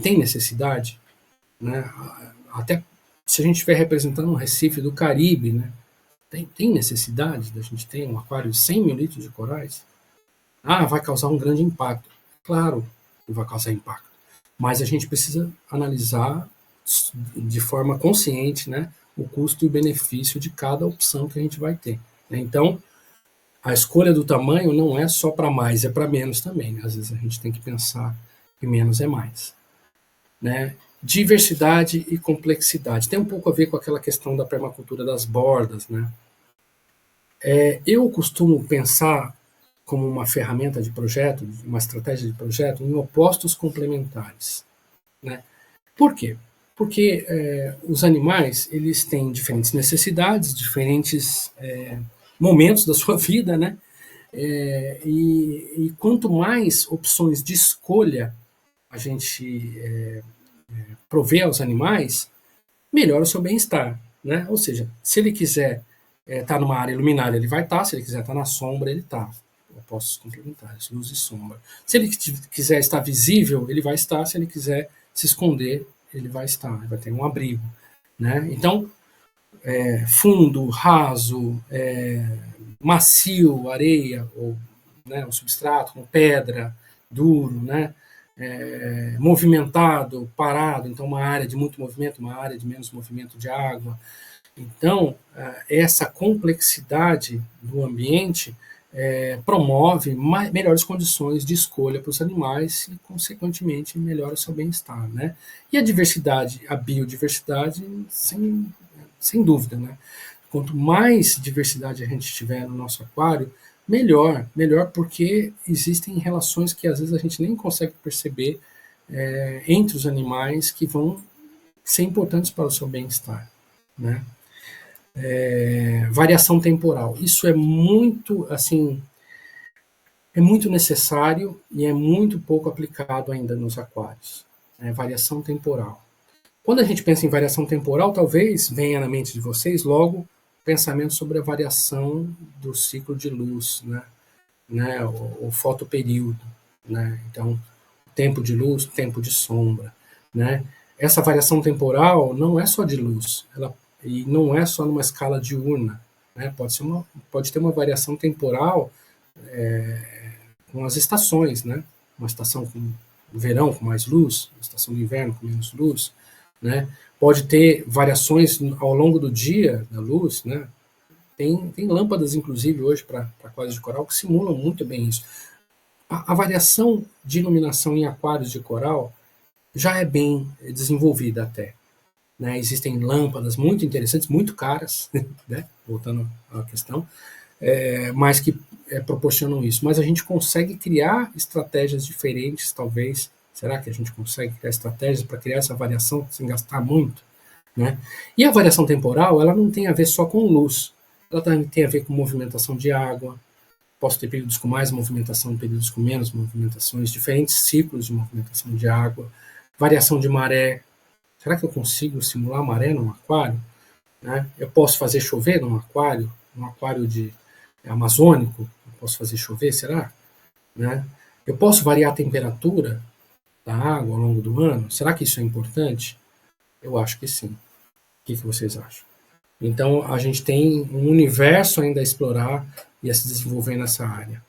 Tem necessidade, né? Até se a gente estiver representando um Recife do Caribe, né? Tem necessidade da gente ter um aquário de 100 mil litros de corais? Ah, vai causar um grande impacto. Claro que vai causar impacto, mas a gente precisa analisar de forma consciente, né, o custo e o benefício de cada opção que a gente vai ter, né? Então, a escolha do tamanho não é só para mais, é para menos também, né? Às vezes a gente tem que pensar que menos é mais, né? Diversidade e complexidade. Tem um pouco a ver com aquela questão da permacultura das bordas, né? Eu costumo pensar como uma ferramenta de projeto, uma estratégia de projeto, em opostos complementares, né? Por quê? Porque os animais eles têm diferentes necessidades, diferentes momentos da sua vida, né? E quanto mais opções de escolha a gente prover aos animais, melhora o seu bem-estar, né? Ou seja, se ele quiser estar numa área iluminada, ele vai estar. Se ele quiser estar na sombra, ele está. Opostos complementares, luz e sombra. Se ele quiser estar visível, ele vai estar. Se ele quiser se esconder, ele vai estar. Ele vai ter um abrigo, né? Então, fundo, raso, macio, areia, ou né, um substrato com pedra, duro, né? Movimentado, parado, então uma área de muito movimento, uma área de menos movimento de água. Então, essa complexidade do ambiente promove melhores condições de escolha para os animais e, consequentemente, melhora o seu bem-estar, né? E a diversidade, a biodiversidade, sem dúvida, né? Quanto mais diversidade a gente tiver no nosso aquário, melhor, porque existem relações que às vezes a gente nem consegue perceber entre os animais que vão ser importantes para o seu bem-estar, né? Variação temporal, isso é muito assim, é muito necessário e é muito pouco aplicado ainda nos aquários. Variação temporal. Quando a gente pensa em variação temporal, talvez venha na mente de vocês logo pensamento sobre a variação do ciclo de luz, né, o fotoperíodo, né? Então, tempo de luz, tempo de sombra, né? Essa variação temporal não é só de luz, e não é só numa escala diurna, né? Pode ter uma variação temporal com as estações, né? Uma estação com verão com mais luz, uma estação de inverno com menos luz, né? Pode ter variações ao longo do dia da luz, né? Tem lâmpadas, inclusive, hoje para aquários de coral que simulam muito bem isso. A variação de iluminação em aquários de coral já é bem desenvolvida até, né? Existem lâmpadas muito interessantes, muito caras, né? Voltando à questão, mas que proporcionam isso. Mas a gente consegue criar estratégias diferentes, talvez. Será que a gente consegue criar estratégias para criar essa variação sem gastar muito, né? E a variação temporal, ela não tem a ver só com luz. Ela também tem a ver com movimentação de água, posso ter períodos com mais movimentação, períodos com menos movimentações, diferentes ciclos de movimentação de água, variação de maré. Será que eu consigo simular maré num aquário? Né? Eu posso fazer chover num aquário amazônico? Eu posso fazer chover, será? Né? Eu posso variar a temperatura da água ao longo do ano? Será que isso é importante? Eu acho que sim. O que vocês acham? Então, a gente tem um universo ainda a explorar e a se desenvolver nessa área.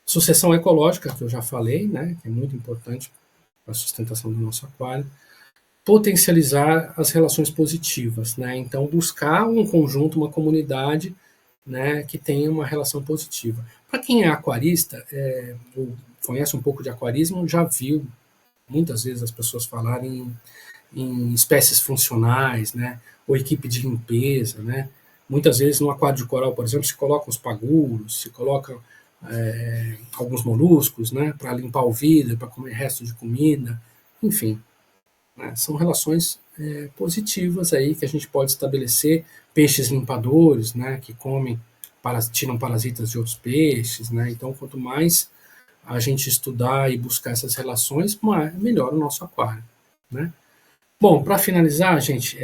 Sucessão ecológica, que eu já falei, né, que é muito importante para a sustentação do nosso aquário. Potencializar as relações positivas, né? Então, buscar um conjunto, uma comunidade, né, que tenha uma relação positiva. Para quem é aquarista, ou conhece um pouco de aquarismo, já viu muitas vezes as pessoas falarem em espécies funcionais, né, ou equipe de limpeza, né. Muitas vezes no aquário de coral, por exemplo, se colocam os paguros, se colocam alguns moluscos, né, para limpar o vidro, para comer resto de comida, enfim, né, são relações positivas aí que a gente pode estabelecer. Peixes limpadores, né, que comem, tiram parasitas de outros peixes, né. Então, quanto mais a gente estudar e buscar essas relações, melhor o nosso aquário, né. Bom, para finalizar, gente,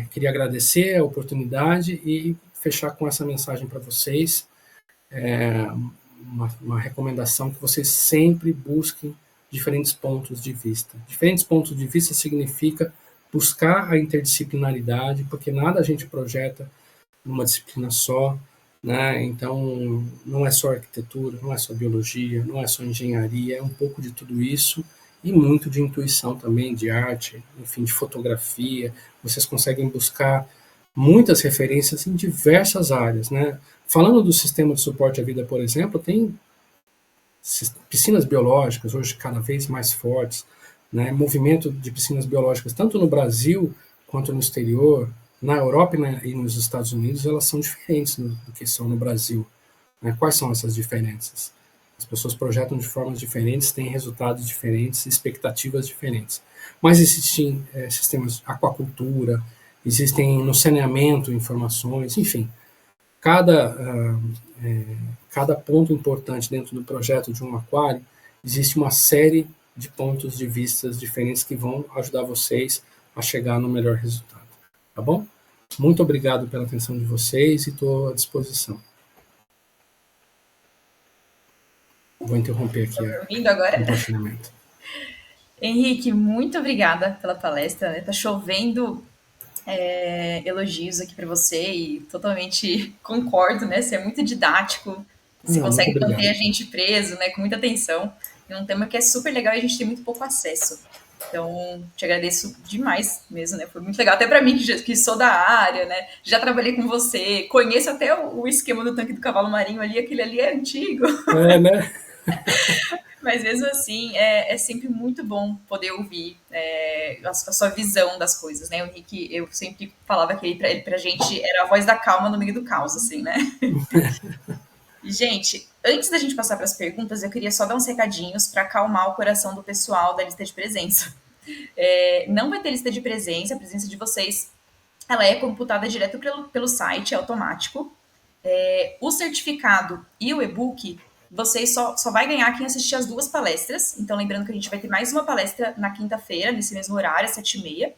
queria agradecer a oportunidade e fechar com essa mensagem para vocês, uma recomendação que vocês sempre busquem diferentes pontos de vista. Diferentes pontos de vista significa buscar a interdisciplinaridade, porque nada a gente projeta numa disciplina só, né? Então, não é só arquitetura, não é só biologia, não é só engenharia, é um pouco de tudo isso e muito de intuição também, de arte, enfim, de fotografia. Vocês conseguem buscar muitas referências em diversas áreas, né? Falando do sistema de suporte à vida, por exemplo, tem piscinas biológicas hoje cada vez mais fortes, né? Movimento de piscinas biológicas tanto no Brasil quanto no exterior, na Europa e nos Estados Unidos, elas são diferentes do que são no Brasil. Né? Quais são essas diferenças? As pessoas projetam de formas diferentes, têm resultados diferentes, expectativas diferentes. Mas existem sistemas de aquacultura, existem no saneamento informações, enfim. Cada ponto importante dentro do projeto de um aquário, existe uma série de pontos de vistas diferentes que vão ajudar vocês a chegar no melhor resultado. Tá bom? Muito obrigado pela atenção de vocês e estou à disposição. Vou interromper aqui o compartilhamento. Henrique, muito obrigada pela palestra. Né? Tá chovendo elogios aqui para você e totalmente concordo, né? Você é muito didático, você consegue manter a gente preso, né? Com muita atenção. É um tema que é super legal e a gente tem muito pouco acesso. Então, te agradeço demais mesmo, né? Foi muito legal, até para mim, que sou da área, né? Já trabalhei com você, conheço até o esquema do tanque do cavalo marinho ali, aquele ali é antigo. Né? Mas mesmo assim, é sempre muito bom poder ouvir a sua visão das coisas, né? O Henrique, eu sempre falava que ele pra gente era a voz da calma no meio do caos, assim, né? E, gente, antes da gente passar para as perguntas, eu queria só dar uns recadinhos para acalmar o coração do pessoal da lista de presença. Não vai ter lista de presença, a presença de vocês ela é computada direto pelo site, é automático. O certificado e o e-book, vocês só vai ganhar quem assistir as duas palestras. Então, lembrando que a gente vai ter mais uma palestra na quinta-feira, nesse mesmo horário, às 7h30.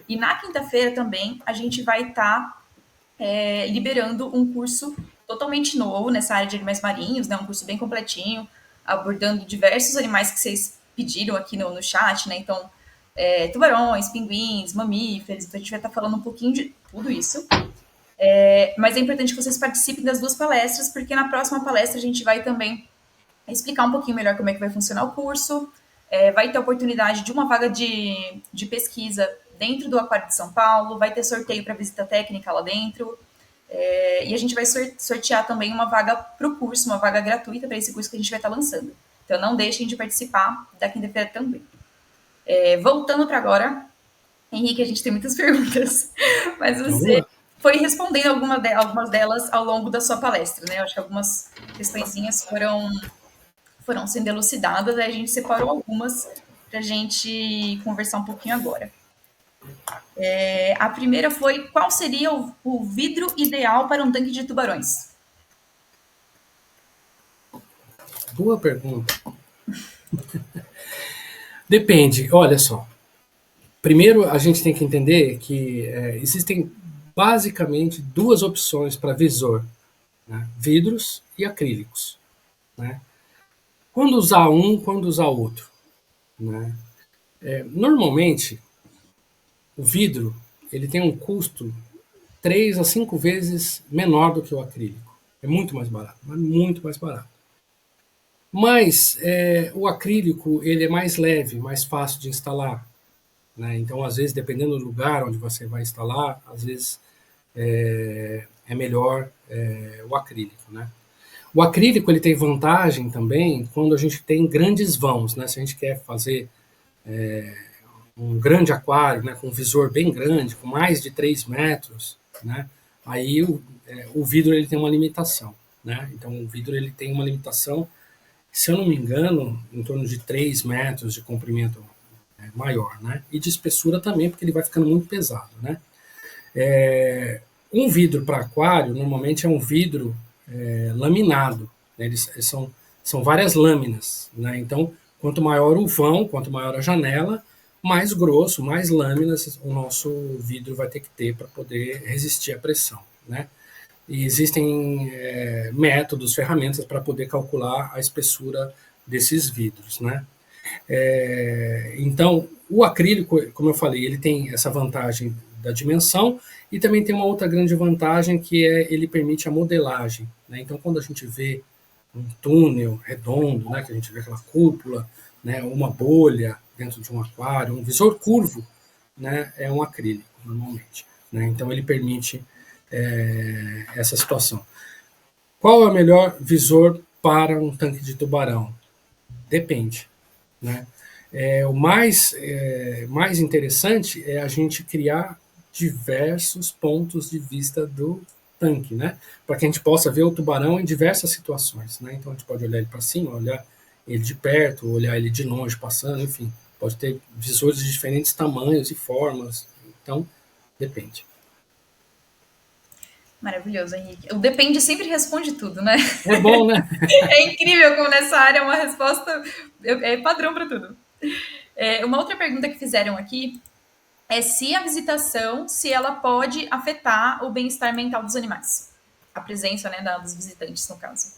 E na quinta-feira também a gente vai estar liberando um curso totalmente novo nessa área de animais marinhos, né? Um curso bem completinho, abordando diversos animais que vocês pediram aqui no chat, né? Então, tubarões, pinguins, mamíferos. Então, a gente vai estar falando um pouquinho de tudo isso. Mas é importante que vocês participem das duas palestras, porque na próxima palestra a gente vai também explicar um pouquinho melhor como é que vai funcionar o curso. Vai ter a oportunidade de uma vaga de pesquisa dentro do Aquário de São Paulo, vai ter sorteio para visita técnica lá dentro. E a gente vai sortear também uma vaga para o curso, uma vaga gratuita para esse curso que a gente vai estar lançando. Então não deixem de participar da quinta-feira também. Voltando para agora, Henrique, a gente tem muitas perguntas, mas você foi respondendo algumas delas ao longo da sua palestra, né? Eu acho que algumas questõezinhas foram sendo elucidadas, aí a gente separou algumas para a gente conversar um pouquinho agora. A primeira foi: qual seria o vidro ideal para um tanque de tubarões? Boa pergunta. Depende, olha só. Primeiro, a gente tem que entender que existem basicamente duas opções para visor, né? Vidros e acrílicos, né? Quando usar um, quando usar outro, né? Normalmente, o vidro ele tem um custo 3 a 5 vezes menor do que o acrílico. É muito mais barato, mas muito mais barato. Mas o acrílico ele é mais leve, mais fácil de instalar, né? Então, às vezes, dependendo do lugar onde você vai instalar, às vezes é melhor o acrílico, né? O acrílico ele tem vantagem também quando a gente tem grandes vãos, né? Se a gente quer fazer um grande aquário, né, com um visor bem grande, com mais de 3 metros, né? Aí o vidro ele tem uma limitação, né? Então o vidro ele tem uma limitação, se eu não me engano, em torno de 3 metros de comprimento maior, né? E de espessura também, porque ele vai ficando muito pesado, né? Um vidro para aquário, normalmente é um vidro laminado, né? Eles são várias lâminas, né? Então, quanto maior o vão, quanto maior a janela, mais grosso, mais lâminas o nosso vidro vai ter que ter para poder resistir à pressão, né? E existem métodos, ferramentas para poder calcular a espessura desses vidros, né? Então, o acrílico, como eu falei, ele tem essa vantagem da dimensão e também tem uma outra grande vantagem que ele permite a modelagem, né? Então, quando a gente vê um túnel redondo, né, que a gente vê aquela cúpula, né, uma bolha dentro de um aquário, um visor curvo, né, é um acrílico normalmente, né? Então, ele permite essa situação. Qual é o melhor visor para um tanque de tubarão? Depende, né? Mais interessante é a gente criar diversos pontos de vista do tanque, né? Para que a gente possa ver o tubarão em diversas situações, né? Então a gente pode olhar ele para cima, olhar ele de perto, olhar ele de longe passando, enfim, pode ter visores de diferentes tamanhos e formas. Então depende. Maravilhoso, Henrique. O depende sempre responde tudo, né? É bom, né? É incrível como nessa área é uma resposta padrão para tudo. Uma outra pergunta que fizeram aqui é se a visitação, se ela pode afetar o bem-estar mental dos animais. A presença, né, dos visitantes, no caso.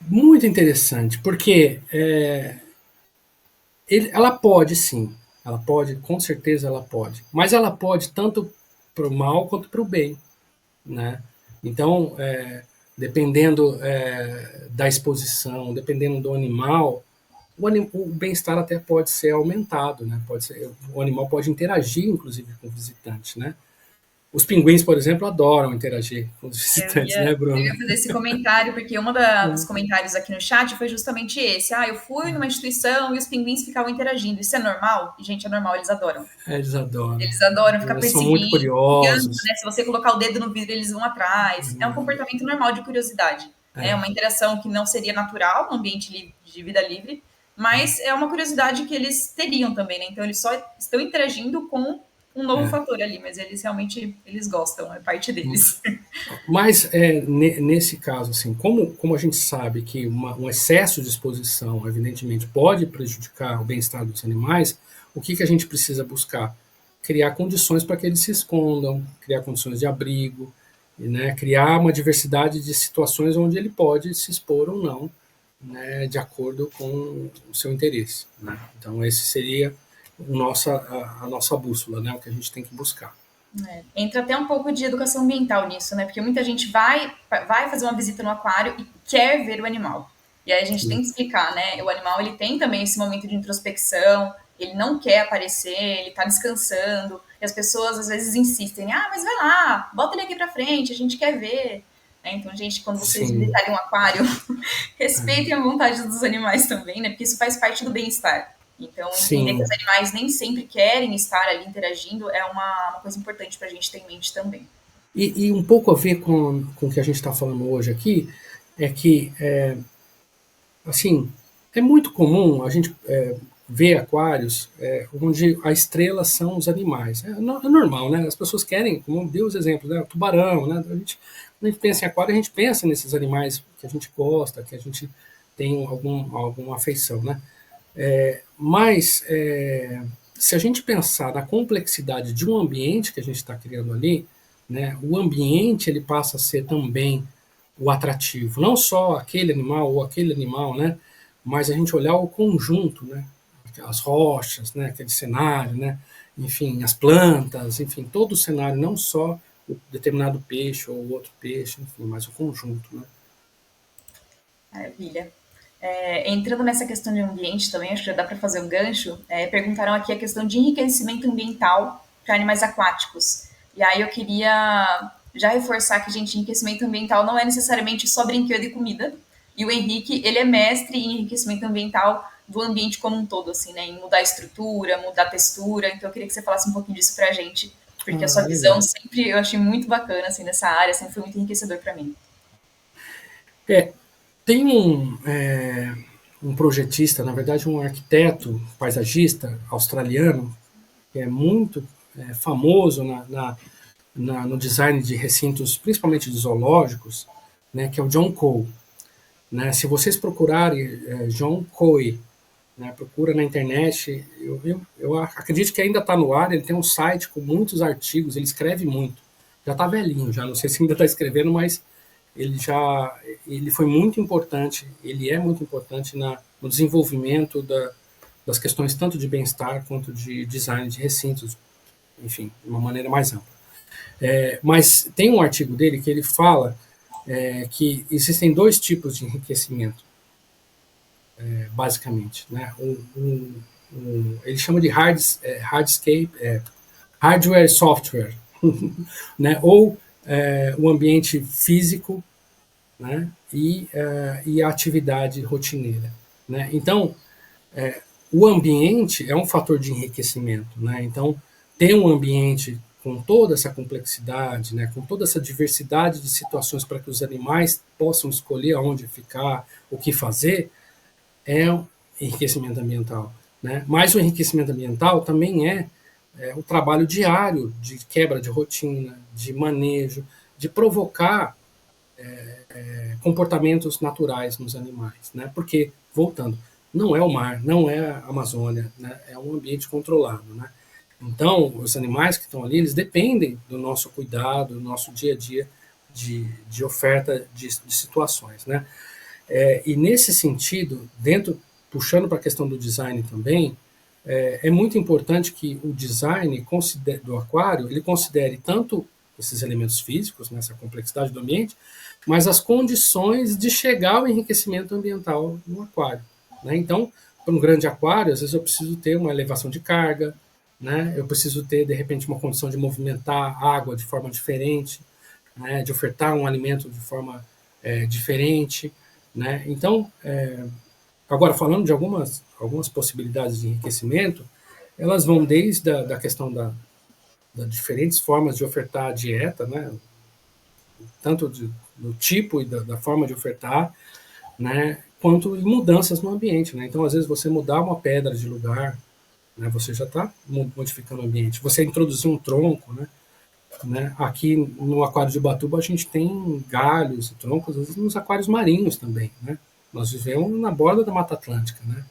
Muito interessante, porque ela pode sim, ela pode, com certeza ela pode, mas ela pode tanto para o mal quanto para o bem, né? Então, dependendo da exposição, dependendo do animal, o bem-estar até pode ser aumentado, né? O animal pode interagir, inclusive, com o visitante, né? Os pinguins, por exemplo, adoram interagir com os visitantes, né, Eu Bruno? ia fazer esse comentário, porque dos comentários aqui no chat foi justamente esse. Eu fui numa instituição e os pinguins ficavam interagindo. Isso é normal? E, gente, é normal, eles adoram. Eles adoram. Eles adoram ficar Eles são muito perseguindo, olhando, curiosos. né? Se você colocar o dedo no vidro, eles vão atrás. É um comportamento normal de curiosidade. É uma interação que não seria natural no ambiente de vida livre, mas é uma curiosidade que eles teriam também, né? Então, eles só estão interagindo com um novo fator ali, mas eles realmente eles gostam, é parte deles. Mas nesse caso, assim, como a gente sabe que um excesso de exposição, evidentemente, pode prejudicar o bem-estar dos animais, o que a gente precisa buscar? Criar condições para que eles se escondam, criar condições de abrigo, né, criar uma diversidade de situações onde ele pode se expor ou não, né, de acordo com o seu interesse, né? Então, esse seria a nossa bússola, né, o que a gente tem que buscar. Entra até um pouco de educação ambiental nisso, né? Porque muita gente vai fazer uma visita no aquário e quer ver o animal. E aí a gente tem que explicar, né? O animal ele tem também esse momento de introspecção, ele não quer aparecer, ele tá descansando. E as pessoas às vezes insistem, mas vai lá, bota ele aqui pra frente, a gente quer ver. Então, gente, quando vocês Sim. visitarem um aquário, respeitem a vontade dos animais também, né? Porque isso faz parte do bem-estar. Então, entender Sim. que os animais nem sempre querem estar ali interagindo é uma coisa importante para a gente ter em mente também. E um pouco a ver com o que a gente está falando hoje aqui, é que, assim, é muito comum a gente vê aquários onde a estrela são os animais. É normal, né? As pessoas querem, como deu os exemplos, né? O tubarão, né? Quando a gente pensa em aquário, a gente pensa nesses animais que a gente gosta, que a gente tem alguma afeição, né? Mas se a gente pensar na complexidade de um ambiente que a gente está criando ali, né? O ambiente ele passa a ser também o atrativo, não só aquele animal ou aquele animal, né? Mas a gente olhar o conjunto, né? As rochas, né? Aquele cenário, né? Enfim, as plantas, enfim, todo o cenário, não só o determinado peixe ou outro peixe, enfim, mas o conjunto, né? Maravilha. Entrando nessa questão de ambiente também, acho que já dá para fazer um gancho. Perguntaram aqui a questão de enriquecimento ambiental para animais aquáticos. E aí eu queria já reforçar que, gente, enriquecimento ambiental não é necessariamente só brinquedo e comida. E o Henrique, ele é mestre em enriquecimento ambiental do ambiente como um todo, assim, né? Em mudar a estrutura, mudar a textura. Então eu queria que você falasse um pouquinho disso para a gente, porque a sua visão Legal. sempre eu achei muito bacana, assim, nessa área, sempre foi muito enriquecedor para mim. É, tem um projetista, na verdade um arquiteto paisagista australiano, que é muito famoso no design de recintos, principalmente de zoológicos, né, que é o John Cole. Né? Se vocês procurarem John Cole, né, procura na internet, eu acredito que ainda está no ar, ele tem um site com muitos artigos, ele escreve muito. Já está velhinho, já não sei se ainda está escrevendo, mas ele foi muito importante, ele é muito importante no desenvolvimento das questões tanto de bem-estar quanto de design de recintos, enfim, de uma maneira mais ampla. Mas tem um artigo dele que ele fala que existem dois tipos de enriquecimento, basicamente. Né? Ele chama de hardscape, hardware e software, né? Ou o ambiente físico, né? E a atividade rotineira. Né? Então, o ambiente é um fator de enriquecimento. Né? Então, ter um ambiente com toda essa complexidade, né? Com toda essa diversidade de situações para que os animais possam escolher aonde ficar, o que fazer, é um enriquecimento ambiental. Né? Mas o enriquecimento ambiental também é o trabalho diário de quebra de rotina, de manejo, de provocar comportamentos naturais nos animais. Né? Porque, voltando, não é o mar, não é a Amazônia, né? É um ambiente controlado. Né? Então, os animais que estão ali, eles dependem do nosso cuidado, do nosso dia a dia de oferta de situações. Né? E nesse sentido, puxando para a questão do design também, é muito importante que o design do aquário ele considere tanto esses elementos físicos, nessa complexidade do ambiente, mas as condições de chegar ao enriquecimento ambiental no aquário. Né? Então, para um grande aquário, às vezes eu preciso ter uma elevação de carga, né? Eu preciso ter, de repente, uma condição de movimentar água de forma diferente, né? De ofertar um alimento de forma diferente. Né? Então, agora, falando de algumas possibilidades de enriquecimento, elas vão desde da questão das diferentes formas de ofertar a dieta, né? Tanto do tipo e da forma de ofertar, né? Quanto mudanças no ambiente. Né? Então, às vezes, você mudar uma pedra de lugar, né? Você já está modificando o ambiente. Você introduzir um tronco, né? Aqui no aquário de Ubatuba a gente tem galhos e troncos, às vezes nos aquários marinhos também. Né? Nós vivemos na borda da Mata Atlântica. Né?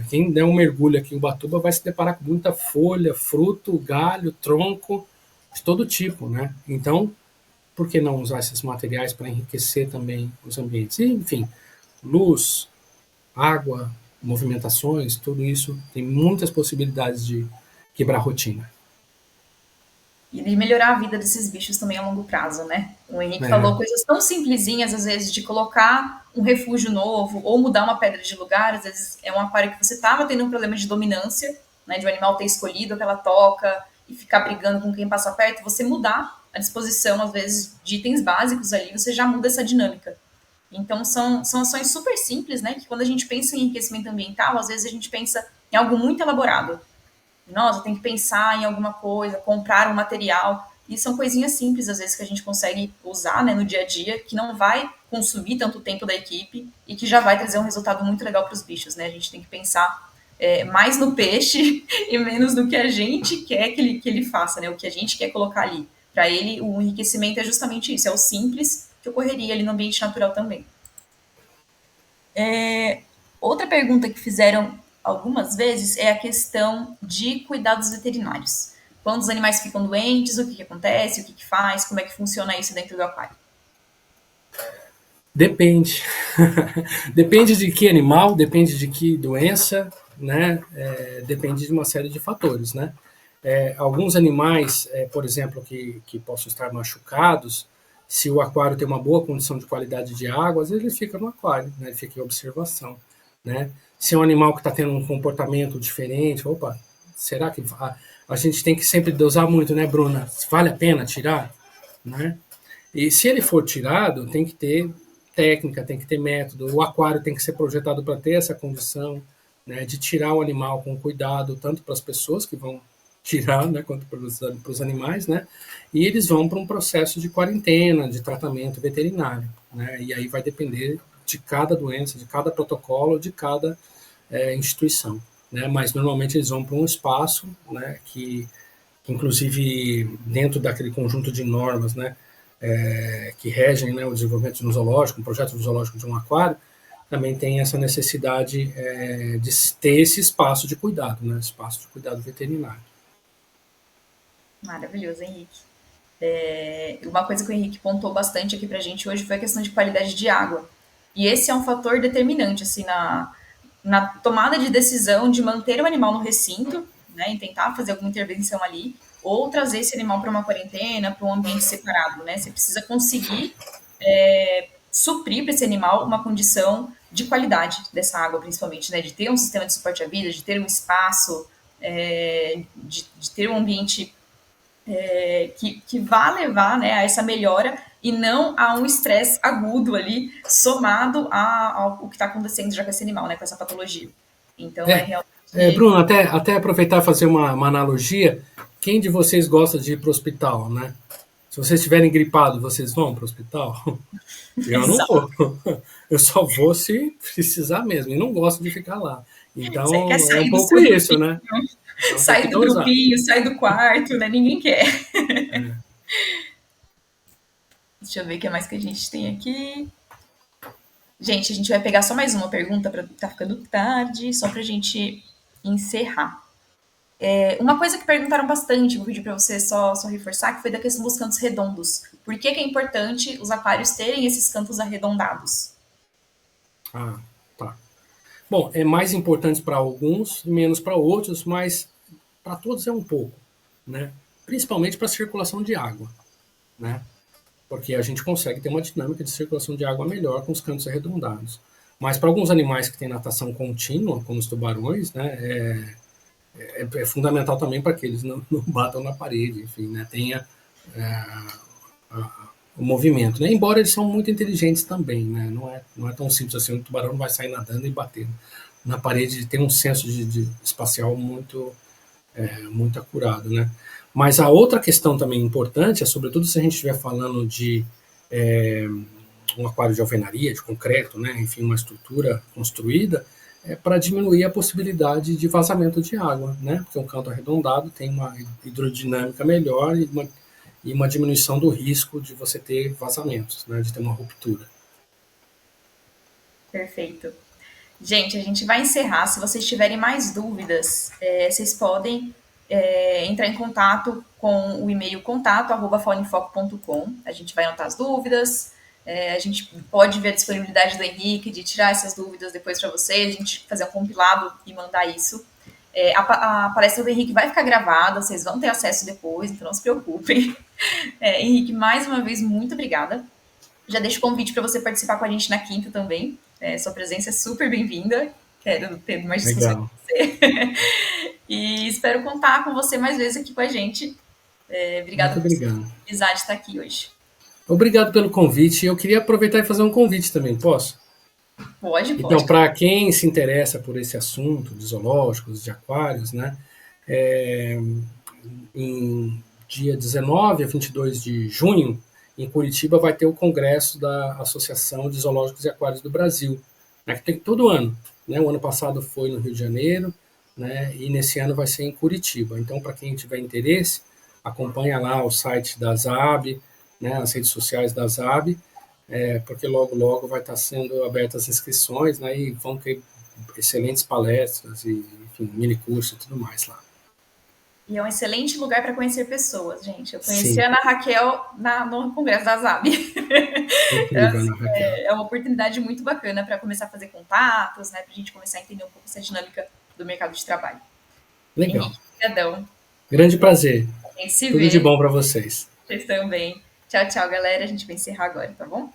Quem der um mergulho aqui em Ubatuba vai se deparar com muita folha, fruto, galho, tronco, de todo tipo. Né? Então, por que não usar esses materiais para enriquecer também os ambientes? E, enfim, luz, água, movimentações, tudo isso tem muitas possibilidades de quebrar a rotina. E de melhorar a vida desses bichos também a longo prazo, né? O Henrique É, falou coisas tão simplesinhas, às vezes, de colocar um refúgio novo ou mudar uma pedra de lugar. Às vezes é um aquário que você estava tendo um problema de dominância, né? De o animal ter escolhido aquela toca e ficar brigando com quem passa perto. Você mudar a disposição, às vezes, de itens básicos ali, você já muda essa dinâmica. Então, são ações super simples, né? Que quando a gente pensa em enriquecimento ambiental, às vezes a gente pensa em algo muito elaborado. Nossa, tem que pensar em alguma coisa, comprar um material. E são coisinhas simples, às vezes, que a gente consegue usar, né, no dia a dia, que não vai consumir tanto tempo da equipe e que já vai trazer um resultado muito legal para os bichos, né? A gente tem que pensar mais no peixe e menos do que a gente quer que ele faça, né? O que a gente quer colocar ali. Para ele, o enriquecimento é justamente isso, é o simples que ocorreria ali no ambiente natural também. Outra pergunta que fizeram algumas vezes é a questão de cuidados veterinários. Quando os animais ficam doentes, o que acontece, o que faz, como é que funciona isso dentro do aquário? Depende. Depende de que animal, depende de que doença, né? Depende de uma série de fatores, né? Alguns animais, por exemplo, que possam estar machucados, se o aquário tem uma boa condição de qualidade de água, às vezes ele fica no aquário, né? Ele fica em observação, né? Se é um animal que está tendo um comportamento diferente, opa, será que a gente tem que sempre dosar muito, né, Bruna? Vale a pena tirar, né? E se ele for tirado, tem que ter técnica, tem que ter método. O aquário tem que ser projetado para ter essa condição, né, de tirar o animal com cuidado, tanto para as pessoas que vão tirar, né, quanto para os animais, né? E eles vão para um processo de quarentena, de tratamento veterinário, né? E aí vai depender de cada doença, de cada protocolo, de cada instituição, né? Mas normalmente eles vão para um espaço, né, que inclusive dentro daquele conjunto de normas, né, que regem, né, o desenvolvimento no zoológico, um projeto zoológico de um aquário, também tem essa necessidade de ter esse espaço de cuidado, né, espaço de cuidado veterinário. Maravilhoso, Henrique. Uma coisa que o Henrique pontuou bastante aqui pra gente hoje foi a questão de qualidade de água. E esse é um fator determinante, assim, na tomada de decisão de manter o animal no recinto, né, em tentar fazer alguma intervenção ali, ou trazer esse animal para uma quarentena, para um ambiente separado, né? Você precisa conseguir suprir para esse animal uma condição de qualidade dessa água, principalmente, né? De ter um sistema de suporte à vida, de ter um espaço, de ter um ambiente que vá levar, né, a essa melhora e não a um estresse agudo ali, somado ao que está acontecendo já com esse animal, né, com essa patologia. Então, realmente... Bruno, até aproveitar e fazer uma analogia, quem de vocês gosta de ir para o hospital, né? Se vocês estiverem gripados, vocês vão para o hospital? Eu não Exato. vou. Eu só vou se precisar mesmo. E não gosto de ficar lá. Você quer Então, é um sair do pouco seu isso, grupinho, né? Então tem que sai do dosar. grupinho, sai do quarto, né? Ninguém quer. Deixa eu ver o que mais que a gente tem aqui. Gente, a gente vai pegar só mais uma pergunta, para tá ficando tarde, só pra gente encerrar. Uma coisa que perguntaram bastante, vou pedir para você só reforçar, que foi da questão dos cantos redondos. Por que é importante os aquários terem esses cantos arredondados? Ah, tá. Bom, é mais importante para alguns, menos para outros, mas para todos é um pouco, né? Principalmente para a circulação de água, né? Porque a gente consegue ter uma dinâmica de circulação de água melhor com os cantos arredondados. Mas para alguns animais que têm natação contínua, como os tubarões, né, é fundamental também para que eles não batam na parede, enfim, né, tenha o movimento. Né? Embora eles são muito inteligentes também, né, não é tão simples assim, o tubarão não vai sair nadando e batendo na parede, ele tem um senso de espacial muito acurado, né? Mas a outra questão também importante é, sobretudo se a gente estiver falando de um aquário de alvenaria, de concreto, né? Enfim, uma estrutura construída, para diminuir a possibilidade de vazamento de água, né? Porque um canto arredondado tem uma hidrodinâmica melhor e uma diminuição do risco de você ter vazamentos, né? De ter uma ruptura. Perfeito. Gente, a gente vai encerrar. Se vocês tiverem mais dúvidas, vocês podem entrar em contato com o e-mail contato@faunainfoco.com. A gente vai anotar as dúvidas, a gente pode ver a disponibilidade do Henrique de tirar essas dúvidas depois para vocês, a gente fazer um compilado e mandar isso. A palestra do Henrique vai ficar gravada, vocês vão ter acesso depois, então não se preocupem. Henrique, mais uma vez, muito obrigada. Já deixo o convite para você participar com a gente na quinta também. Sua presença é super bem-vinda. Quero ter mais discussões com Legal. você. E espero contar com você mais vezes aqui com a gente. Muito Obrigada por sua obrigado. amizade estar aqui hoje. Obrigado pelo convite. Eu queria aproveitar e fazer um convite também, posso? Pode, Então, pode. para quem se interessa por esse assunto de zoológicos, de aquários, né, é, em dia 19 a 22 de junho, em Curitiba, vai ter o congresso da Associação de Zoológicos e Aquários do Brasil, né, que tem todo ano. Né? O ano passado foi no Rio de Janeiro, né? E nesse ano vai ser em Curitiba. Então, para quem tiver interesse, acompanha lá o site da ZAB, né, as redes sociais da ZAB, porque logo, logo vai estar sendo abertas as inscrições, né, e vão ter excelentes palestras e, enfim, mini curso e tudo mais lá. E é um excelente lugar para conhecer pessoas, gente. Eu conheci a Sim, Ana Raquel no Congresso da ZAB. Então, incrível, assim, Ana Raquel. é uma oportunidade muito bacana para começar a fazer contatos, né? Para a gente começar a entender um pouco essa dinâmica do mercado de trabalho. Legal. Henrique, obrigadão. Grande prazer. A gente se Tudo de vê. bom para vocês. Vocês também. Tchau, tchau, galera. A gente vai encerrar agora, tá bom?